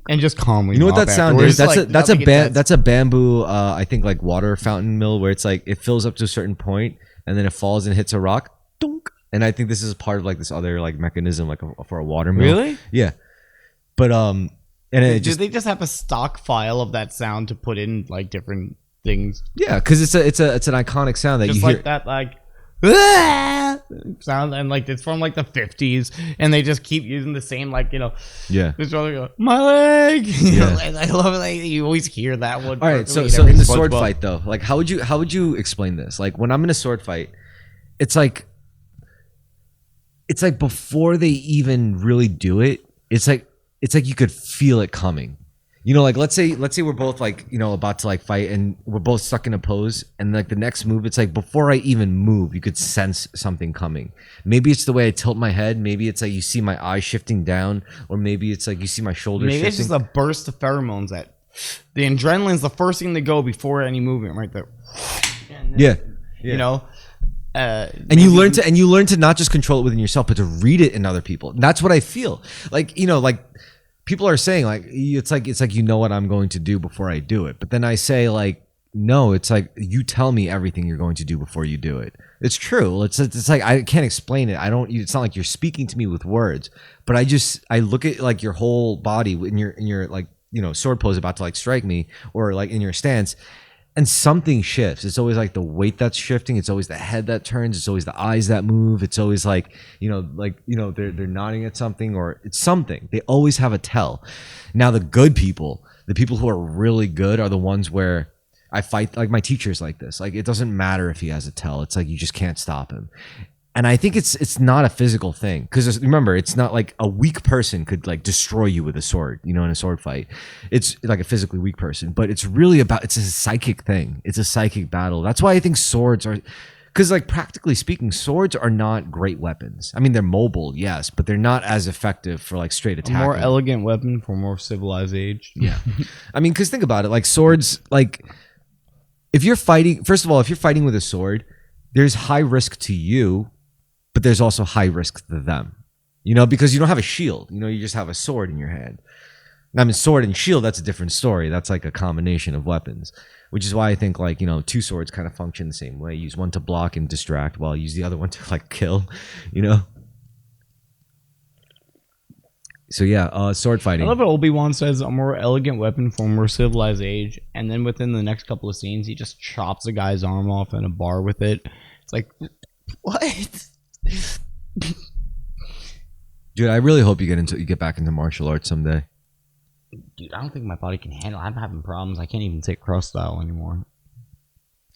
And just calmly. You know what that sound is? That's a bamboo. I think like water fountain mill where it's like it fills up to a certain point and then it falls and hits a rock. Dunk. And I think this is part of like this other like mechanism like for a water mill. Really? Yeah. But and it do they just have a stock file of that sound to put in like different things? Yeah, because it's an iconic sound that just you like hear. That like sound, and like it's from like the 50s, and they just keep using the same like yeah. Just go, my leg. Yeah. I love it. Like, you always hear that one. All right, so in the sword fight though, like how would you explain this? Like when I'm in a sword fight, it's like before they even really do it, it's like you could feel it coming. You know, like let's say we're both like, about to like fight and we're both stuck in a pose and like the next move, it's like before I even move, you could sense something coming. Maybe it's the way I tilt my head. Maybe it's like you see my eye shifting down, or maybe it's like you see my shoulders shifting. Maybe it's just a burst of pheromones that the adrenaline's the first thing to go before any movement right there. Yeah. And you learn to not just control it within yourself, but to read it in other people. And that's what I feel. Like, like people are saying like it's like you know what I'm going to do before I do it. But then I say like no, it's like you tell me everything you're going to do before you do it. It's true. It's like I can't explain it. It's not like you're speaking to me with words, but I look at like your whole body in your like sword pose about to like strike me, or like in your stance. And something shifts. It's always like the weight that's shifting. It's always the head that turns. It's always the eyes that move. It's always like, they're nodding at something, or it's something. They always have a tell. Now, the good people, the people who are really good, are the ones where I fight. Like my teacher's like this. Like it doesn't matter if he has a tell. It's like you just can't stop him. And I think it's not a physical thing, because remember, it's not like a weak person could like destroy you with a sword, in a sword fight. It's like a physically weak person, but it's a psychic thing. It's a psychic battle. That's why I think swords are, because like practically speaking, swords are not great weapons. I mean, they're mobile, yes, but they're not as effective for like straight attack. A more elegant weapon for more civilized age. Yeah. I mean, because think about it, like swords, like if you're fighting, first of all, if you're fighting with a sword, there's high risk to you, but there's also high risk to them, because you don't have a shield, you just have a sword in your hand. I mean, sword and shield, that's a different story. That's like a combination of weapons, which is why I think like, two swords kind of function the same way. Use one to block and distract while use the other one to like kill, So yeah, sword fighting. I love how Obi-Wan says a more elegant weapon for a more civilized age, and then within the next couple of scenes, he just chops a guy's arm off in a bar with it. It's like, what? Dude, I really hope you get back into martial arts someday. Dude, I don't think my body can handle. I'm having problems. I can't even take cross style anymore.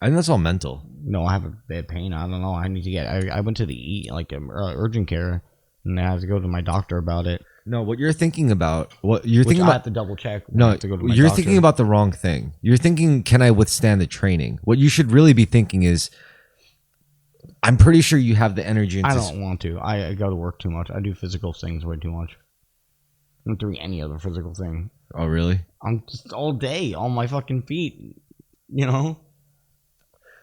I think that's all mental. No, I have a bad pain. I don't know. I need to get. I went to the urgent care, and I have to go to my doctor about it. No, what you're thinking about, I have to double check. No, you're thinking about the wrong thing. You're thinking, can I withstand the training? What you should really be thinking is, I'm pretty sure you have the energy. I don't want to. I go to work too much. I do physical things way too much. I'm not doing any other physical thing. Oh, really? I'm just all day on my fucking feet.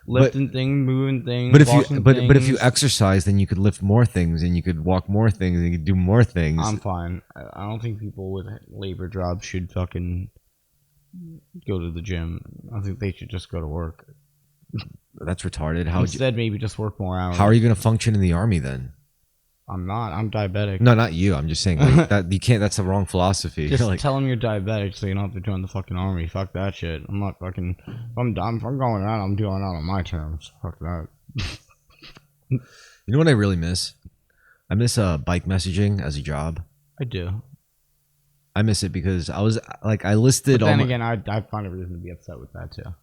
Lifting things, moving things. But if you exercise, then you could lift more things, and you could walk more things, and you could do more things. I'm fine. I don't think people with labor jobs should fucking go to the gym. I think they should just go to work. That's retarded. Instead, maybe just work more hours. How are you going to function in the army then? I'm not. I'm diabetic. No, not you. I'm just saying like, that you can't. That's the wrong philosophy. Just like, tell them you're diabetic so you don't have to join the fucking army. Fuck that shit. I'm not fucking. If I'm going out, I'm doing it out on my terms. Fuck that. You know what I really miss? I miss bike messaging as a job. I do. I miss it because I was like, I listed. But then again, I find a reason to be upset with that too.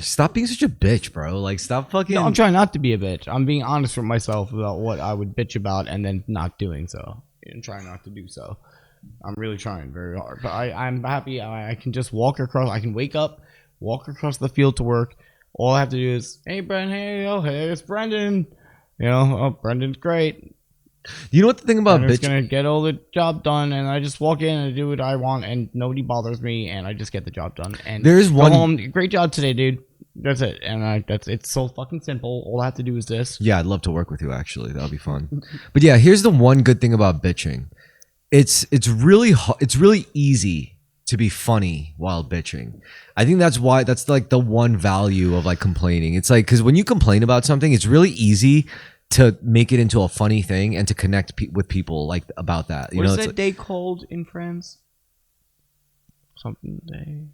Stop being such a bitch, bro. Like, stop fucking. No, I'm trying not to be a bitch. I'm being honest with myself about what I would bitch about and then not doing so. And trying not to do so. I'm really trying very hard. But I'm happy I can just walk across. I can wake up, walk across the field to work. All I have to do is, hey, Bren, hey, it's Brendan. Brendan's great. You know what the thing about bitch? Gonna get all the job done, and I just walk in and do what I want, and nobody bothers me, and I just get the job done. And there's one home, great job today, dude. That's it, and it's so fucking simple. All I have to do is this. Yeah, I'd love to work with you. Actually, that'll be fun. But yeah, here's the one good thing about bitching. It's really easy to be funny while bitching. I think that's like the one value of like complaining. It's like, because when you complain about something, it's really easy to make it into a funny thing and to connect with people like about that. What is that day called in France? Something day.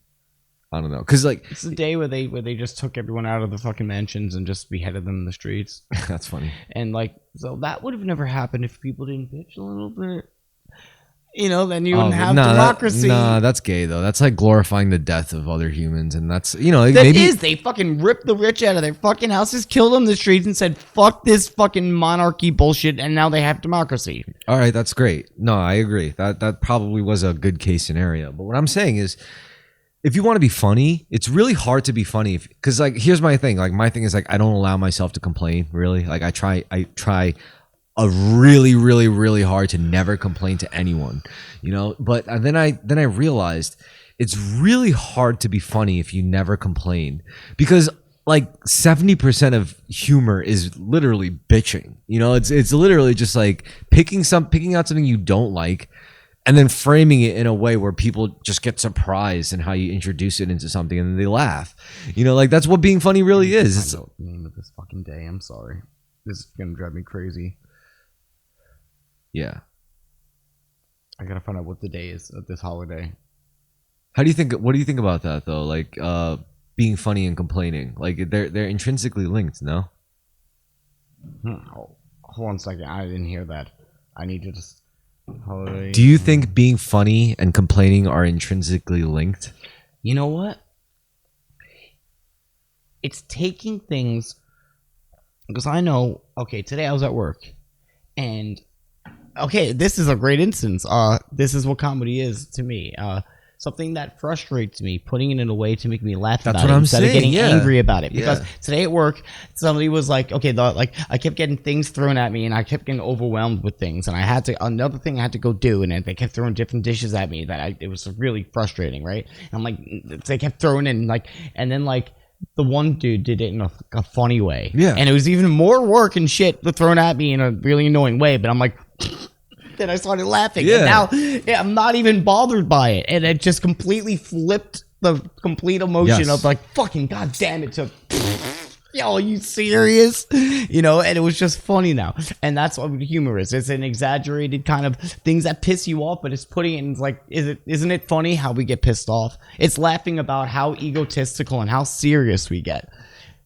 I don't know, because like it's the day where they just took everyone out of the fucking mansions and just beheaded them in the streets. That's funny. And like, so that would have never happened if people didn't bitch a little bit. Then you wouldn't have democracy. That's gay though. That's like glorifying the death of other humans, and that's they fucking ripped the rich out of their fucking houses, killed them in the streets, and said fuck this fucking monarchy bullshit, and now they have democracy. All right, that's great. No, I agree. That probably was a good case scenario. But what I'm saying is, if you want to be funny, it's really hard to be funny because like here's my thing. Like my thing is like I don't allow myself to complain. Really, like I try really, really, really hard to never complain to anyone, But then I realized it's really hard to be funny if you never complain, because like 70% of humor is literally bitching. It's literally just like picking out something you don't like, and then framing it in a way where people just get surprised in how you introduce it into something, and then they laugh. Like that's what being funny really is. It's the name of this fucking day. I'm sorry. This is gonna drive me crazy. Yeah, I gotta find out what the day is of this holiday. What do you think about that though? Like being funny and complaining, like they're intrinsically linked, no? Hold on a second, I didn't hear that. I need to just holiday. Do you think being funny and complaining are intrinsically linked? You know what? It's taking things Because I know, okay, today I was at work, and okay, this is a great instance. This is what comedy is to me. Something that frustrates me, putting it in a way to make me laugh That's about what it I'm instead of saying, getting yeah. angry about it. Because Yeah. today at work, somebody was like, okay, I kept getting things thrown at me, and I kept getting overwhelmed with things, and I had to another thing I had to go do, and they kept throwing different dishes at me it was really frustrating, right? And I'm like, they kept throwing in and then the one dude did it in a funny way, Yeah. and it was even more work and shit thrown at me in a really annoying way. But I'm like. Then I started laughing. Yeah. And now I'm not even bothered by it. And it just completely flipped the complete emotion Yes. of like, fucking goddamn it to, yo, are you serious? You know, and it was just funny now. And that's what humor is. It's an exaggerated kind of things that piss you off, but it's putting it in like, isn't it funny how we get pissed off? It's laughing about how egotistical and how serious we get.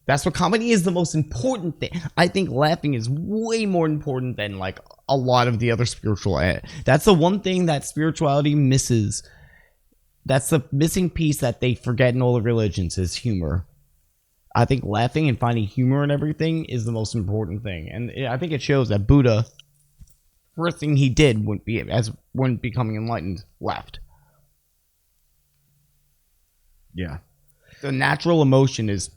That's what comedy is, the most important thing. I think laughing is way more important than like a lot of the other spiritual. That's the one thing that spirituality misses. That's the missing piece that they forget in all the religions is humor. I think laughing and finding humor in everything is the most important thing. And I think it shows that Buddha, first thing he did when becoming enlightened, laughed. Yeah. The natural emotion is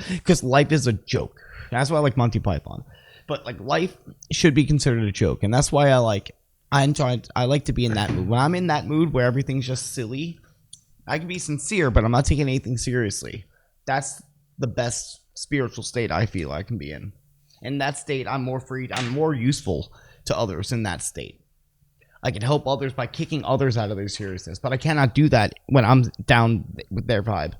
because life is a joke. That's why I like Monty Python. But like life should be considered a joke, and that's why I like to be in that mood. When I'm in that mood where everything's just silly, I can be sincere, but I'm not taking anything seriously. That's the best spiritual state I feel I can be in. In that state, I'm more free. I'm more useful to others in that state. I can help others by kicking others out of their seriousness, but I cannot do that when I'm down with their vibe.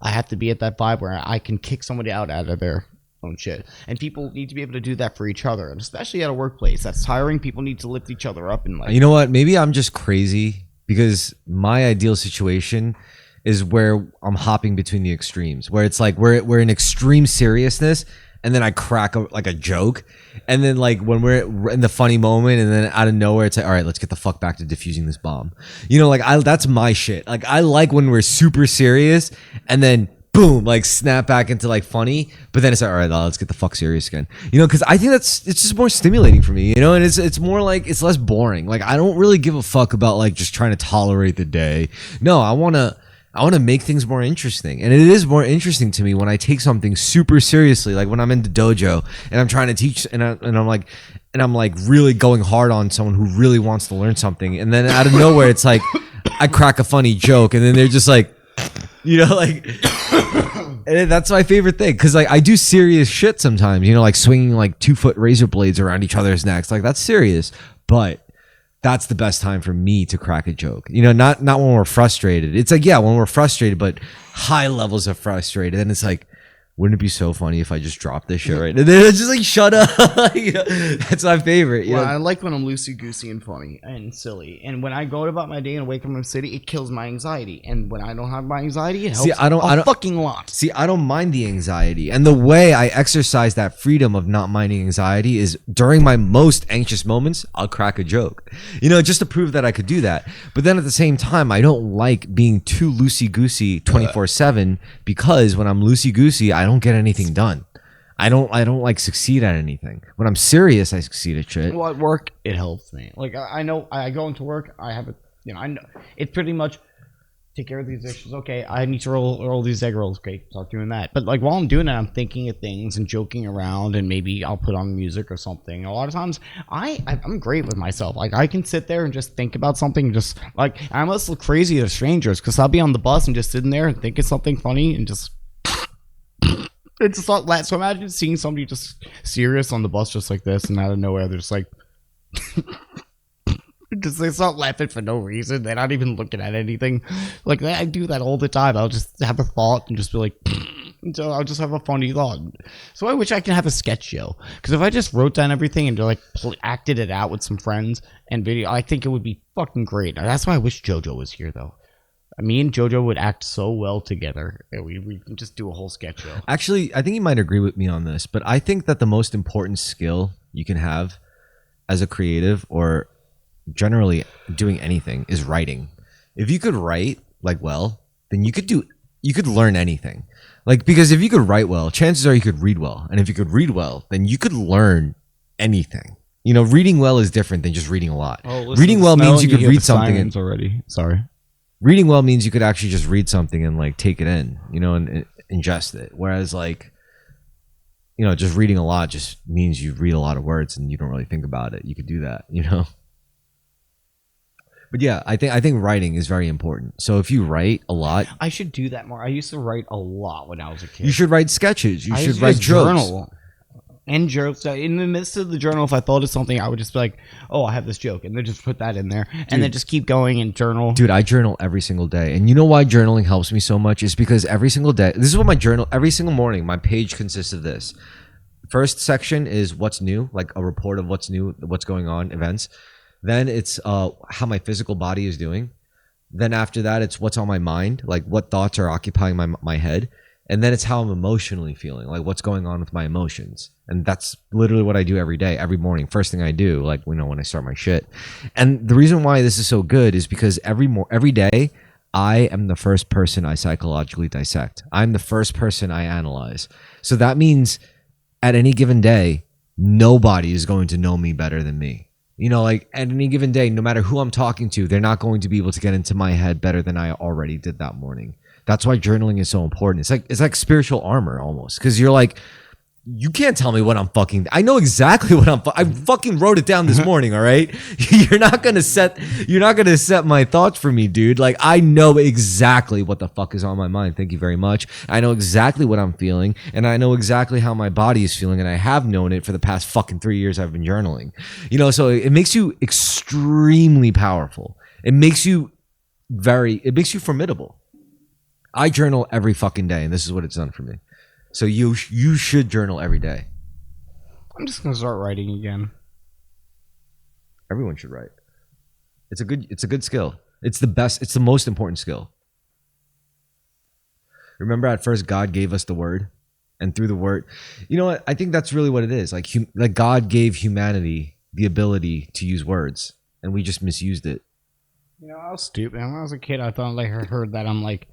I have to be at that vibe where I can kick somebody out of their own shit. And people need to be able to do that for each other, and especially at a workplace. That's tiring. People need to lift each other up in life. You know what? Maybe I'm just crazy because my ideal situation is where I'm hopping between the extremes, where it's like we're in extreme seriousness, and then I crack a joke, and then like when we're in the funny moment, and then out of nowhere it's like, all right, let's get the fuck back to diffusing this bomb. You know, like that's my shit. Like I like when we're super serious, and then boom, like snap back into like funny, but then it's like, all right, let's get the fuck serious again. You know, because I think it's just more stimulating for me. You know, and it's more like it's less boring. Like I don't really give a fuck about like just trying to tolerate the day. No, I want to make things more interesting. And it is more interesting to me when I take something super seriously, like when I'm in the dojo and I'm trying to teach and I'm like really going hard on someone who really wants to learn something. And then out of nowhere, it's like I crack a funny joke and then they're just like, you know, like, and that's my favorite thing. Cause like I do serious shit sometimes, you know, like swinging like 2-foot razor blades around each other's necks. Like that's serious, but that's the best time for me to crack a joke. You know, not when we're frustrated. It's like, yeah, when we're frustrated, but high levels of frustrated. And it's like, wouldn't it be so funny if I just dropped this shit right? And then it's just like, shut up. You know, that's my favorite. Well, I like when I'm loosey-goosey and funny and silly. And when I go about my day and wake up in the city, it kills my anxiety. And when I don't have my anxiety, it helps a fucking lot. See, I don't mind the anxiety. And the way I exercise that freedom of not minding anxiety is during my most anxious moments, I'll crack a joke. You know, just to prove that I could do that. But then at the same time, I don't like being too loosey-goosey 24/7 because when I'm loosey-goosey, I don't get anything done. I don't like succeed at anything. When I'm serious, I succeed at shit. Well, at work, it helps me. Like I know I go into work, I have I know it's pretty much take care of these dishes. Okay, I need to roll these egg rolls. Okay, start doing that. But like while I'm doing that, I'm thinking of things and joking around, and maybe I'll put on music or something. A lot of times, I'm great with myself. Like I can sit there and just think about something. And just like I must look crazy to strangers because I'll be on the bus and just sitting there and thinking something funny and just. It's not that. So imagine seeing somebody just serious on the bus just like this, and out of nowhere they're just like, just they start laughing for no reason. They're not even looking at anything. Like I do that all the time. I'll just have a thought and just be like, so I'll just have a funny thought. So I wish I could have a sketch show because if I just wrote down everything and like acted it out with some friends and video, I think it would be fucking great. That's why I wish JoJo was here though. Me and JoJo would act so well together. We can just do a whole sketch show. Actually, I think you might agree with me on this, but I think that the most important skill you can have as a creative or generally doing anything is writing. If you could write like well, then you could do you could learn anything. Like, because if you could write well, chances are you could read well. And if you could read well, then you could learn anything. You know, reading well is different than just reading a lot. Reading well means you could read something already. Sorry. Reading well means you could actually just read something and like take it in, you know, and ingest it. Whereas like, you know, just reading a lot just means you read a lot of words and you don't really think about it. You could do that, you know. But yeah, I think writing is very important. So if you write a lot, I should do that more. I used to write a lot when I was a kid. You should write sketches. You should write jokes. Journal. And jokes. In the midst of the journal, if I thought of something, I would just be like, "Oh, I have this joke," and then just put that in there, and then just keep going and journal. Dude, I journal every single day, and you know why journaling helps me so much is because every single day, this is what my journal. Every single morning, my page consists of this. First section is what's new, like a report of what's new, what's going on, events. Then it's how my physical body is doing. Then after that, it's what's on my mind, like what thoughts are occupying my head. And then it's how I'm emotionally feeling, like what's going on with my emotions. And that's literally what I do every day, every morning. First thing I do, like, you know, when I start my shit. And the reason why this is so good is because every day, I am the first person I psychologically dissect. I'm the first person I analyze. So that means at any given day, nobody is going to know me better than me. You know, like at any given day, no matter who I'm talking to, they're not going to be able to get into my head better than I already did that morning. That's why journaling is so important. It's like spiritual armor almost, because you're like, you can't tell me what I'm fucking. I know exactly what I fucking wrote it down this morning. All right, you're not gonna set my thoughts for me, dude. Like I know exactly what the fuck is on my mind. Thank you very much. I know exactly what I'm feeling, and I know exactly how my body is feeling, and I have known it for the past fucking 3 years I've been journaling. You know, so it makes you extremely powerful. It makes you formidable. I journal every fucking day, and this is what it's done for me. So you should journal every day. I'm just gonna start writing again. Everyone should write. It's a good skill. It's the best. It's the most important skill. Remember, at first, God gave us the word, and through the word, you know what? I think that's really what it is. Like God gave humanity the ability to use words, and we just misused it. You know, I was stupid. When I was a kid, I thought like I heard that I'm like,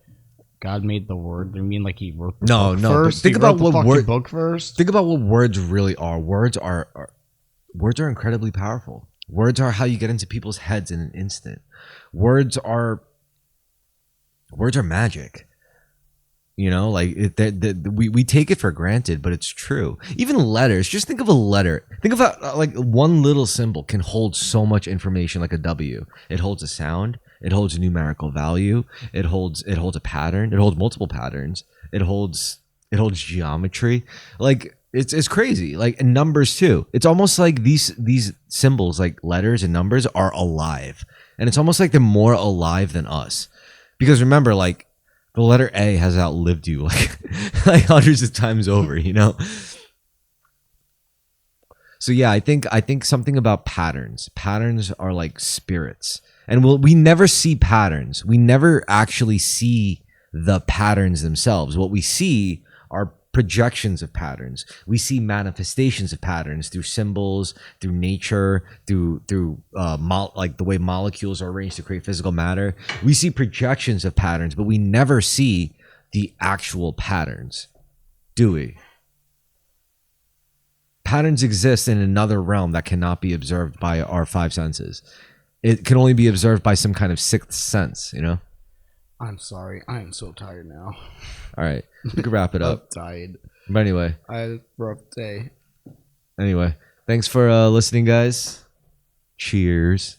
God made the word. I mean, like he wrote the book first. Think about what book first. Think about what words really are. Words are incredibly powerful. Words are how you get into people's heads in an instant. Words are magic. You know, like we take it for granted, but it's true. Even letters. Just think of a letter. Think of how like one little symbol can hold so much information, like a W. It holds a sound. It holds a numerical value. It holds a pattern. It holds multiple patterns. It holds geometry. Like it's crazy. Like and numbers too. It's almost like these symbols, like letters and numbers, are alive, and it's almost like they're more alive than us. Because remember, like the letter A has outlived you like hundreds of times over. You know. So yeah, I think something about patterns. Patterns are like spirits. And we never see patterns. We never actually see the patterns themselves. What we see are projections of patterns. We see manifestations of patterns through symbols, through nature, through like the way molecules are arranged to create physical matter. We see projections of patterns, but we never see the actual patterns, do we? Patterns exist in another realm that cannot be observed by our five senses. It can only be observed by some kind of sixth sense, you know? I'm sorry. I am so tired now. All right. We can wrap it up. I'm tired. But anyway. I had a rough day. Anyway. Thanks for listening, guys. Cheers.